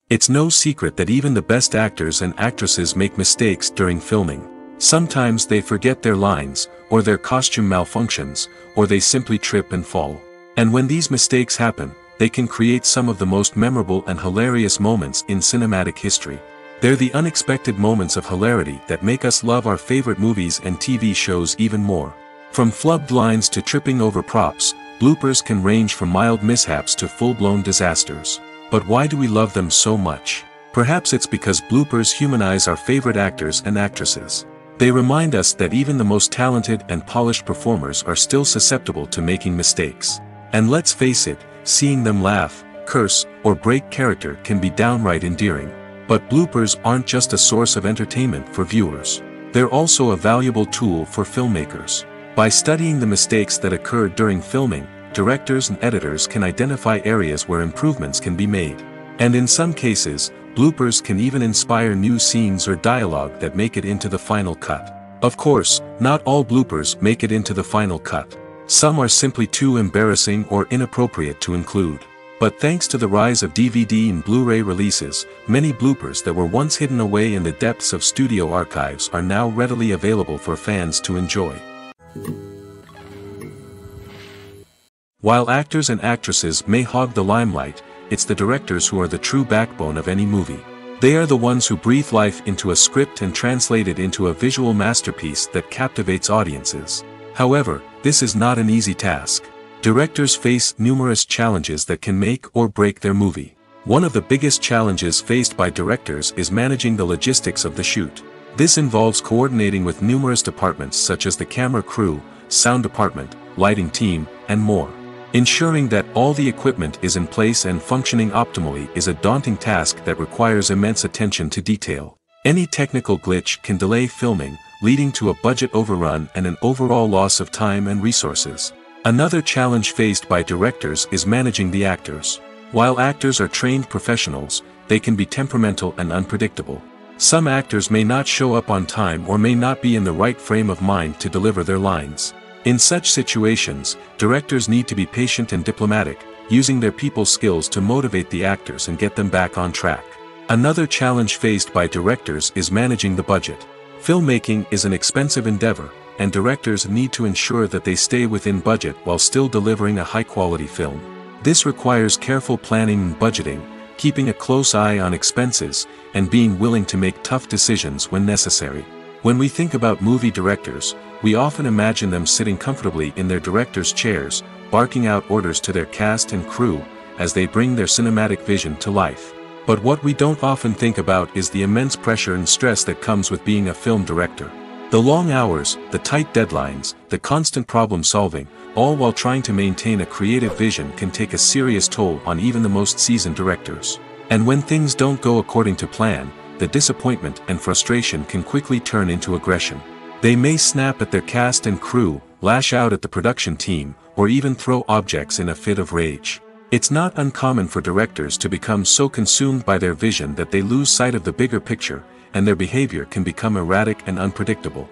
It's no secret that even the best actors and actresses make mistakes during filming. Sometimes they forget their lines, or their costume malfunctions, or they simply trip and fall. And when these mistakes happen, they can create some of the most memorable and hilarious moments in cinematic history. They're the unexpected moments of hilarity that make us love our favorite movies and TV shows even more. From flubbed lines to tripping over props, bloopers can range from mild mishaps to full-blown disasters. But why do we love them so much? Perhaps it's because bloopers humanize our favorite actors and actresses. They remind us that even the most talented and polished performers are still susceptible to making mistakes. And let's face it, seeing them laugh, curse, or break character can be downright endearing. But bloopers aren't just a source of entertainment for viewers. They're also a valuable tool for filmmakers. By studying the mistakes that occurred during filming, directors and editors can identify areas where improvements can be made. And in some cases, bloopers can even inspire new scenes or dialogue that make it into the final cut. Of course, not all bloopers make it into the final cut. Some are simply too embarrassing or inappropriate to include. But thanks to the rise of DVD and Blu-ray releases, many bloopers that were once hidden away in the depths of studio archives are now readily available for fans to enjoy. While actors and actresses may hog the limelight, it's the directors who are the true backbone of any movie. They are the ones who breathe life into a script and translate it into a visual masterpiece that captivates audiences. However, this is not an easy task. Directors face numerous challenges that can make or break their movie. One of the biggest challenges faced by directors is managing the logistics of the shoot. This involves coordinating with numerous departments such as the camera crew, sound department, lighting team, and more. Ensuring that all the equipment is in place and functioning optimally is a daunting task that requires immense attention to detail. Any technical glitch can delay filming, leading to a budget overrun and an overall loss of time and resources. Another challenge faced by directors is managing the actors. While actors are trained professionals, they can be temperamental and unpredictable. Some actors may not show up on time or may not be in the right frame of mind to deliver their lines. In such situations, directors need to be patient and diplomatic, using their people skills to motivate the actors and get them back on track. Another challenge faced by directors is managing the budget. Filmmaking is an expensive endeavor, and directors need to ensure that they stay within budget while still delivering a high-quality film. This requires careful planning and budgeting, keeping a close eye on expenses, and being willing to make tough decisions when necessary. When we think about movie directors, we often imagine them sitting comfortably in their director's chairs, barking out orders to their cast and crew, as they bring their cinematic vision to life. But what we don't often think about is the immense pressure and stress that comes with being a film director. The long hours, the tight deadlines, the constant problem solving, all while trying to maintain a creative vision can take a serious toll on even the most seasoned directors. And when things don't go according to plan, the disappointment and frustration can quickly turn into aggression. They may snap at their cast and crew, lash out at the production team, or even throw objects in a fit of rage. It's not uncommon for directors to become so consumed by their vision that they lose sight of the bigger picture, and their behavior can become erratic and unpredictable.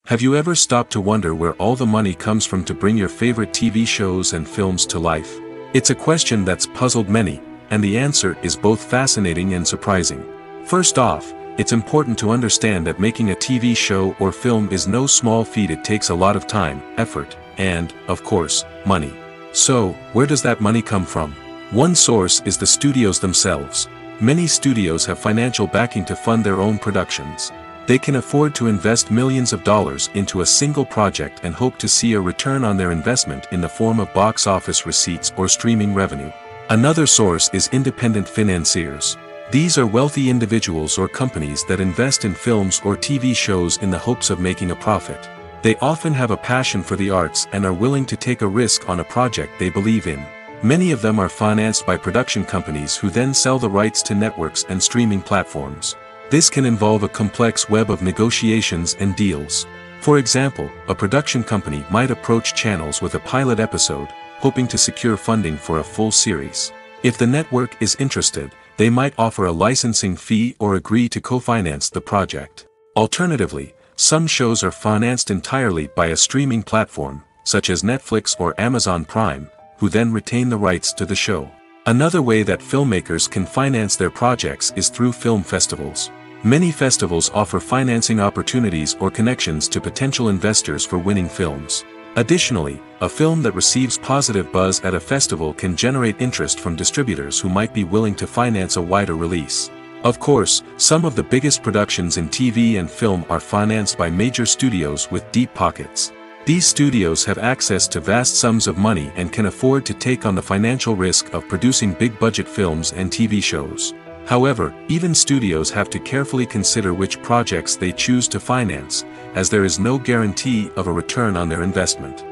Have you ever stopped to wonder where all the money comes from to bring your favorite TV shows and films to life? It's a question that's puzzled many, and the answer is both fascinating and surprising. First off, it's important to understand that making a TV show or film is no small feat. It takes a lot of time, effort, and, of course, money. So, where does that money come from? One source is the studios themselves. Many studios have financial backing to fund their own productions. They can afford to invest millions of dollars into a single project and hope to see a return on their investment in the form of box office receipts or streaming revenue. Another source is independent financiers. These are wealthy individuals or companies that invest in films or TV shows in the hopes of making a profit. They often have a passion for the arts and are willing to take a risk on a project they believe in. Many of them are financed by production companies who then sell the rights to networks and streaming platforms. This can involve a complex web of negotiations and deals. For example, a production company might approach channels with a pilot episode, hoping to secure funding for a full series. If the network is interested, they might offer a licensing fee or agree to co-finance the project. Alternatively, some shows are financed entirely by a streaming platform, such as Netflix or Amazon Prime, who then retain the rights to the show. Another way that filmmakers can finance their projects is through film festivals. Many festivals offer financing opportunities or connections to potential investors for winning films. Additionally, a film that receives positive buzz at a festival can generate interest from distributors who might be willing to finance a wider release. Of course, some of the biggest productions in TV and film are financed by major studios with deep pockets. These studios have access to vast sums of money and can afford to take on the financial risk of producing big-budget films and TV shows. However, even studios have to carefully consider which projects they choose to finance, as there is no guarantee of a return on their investment.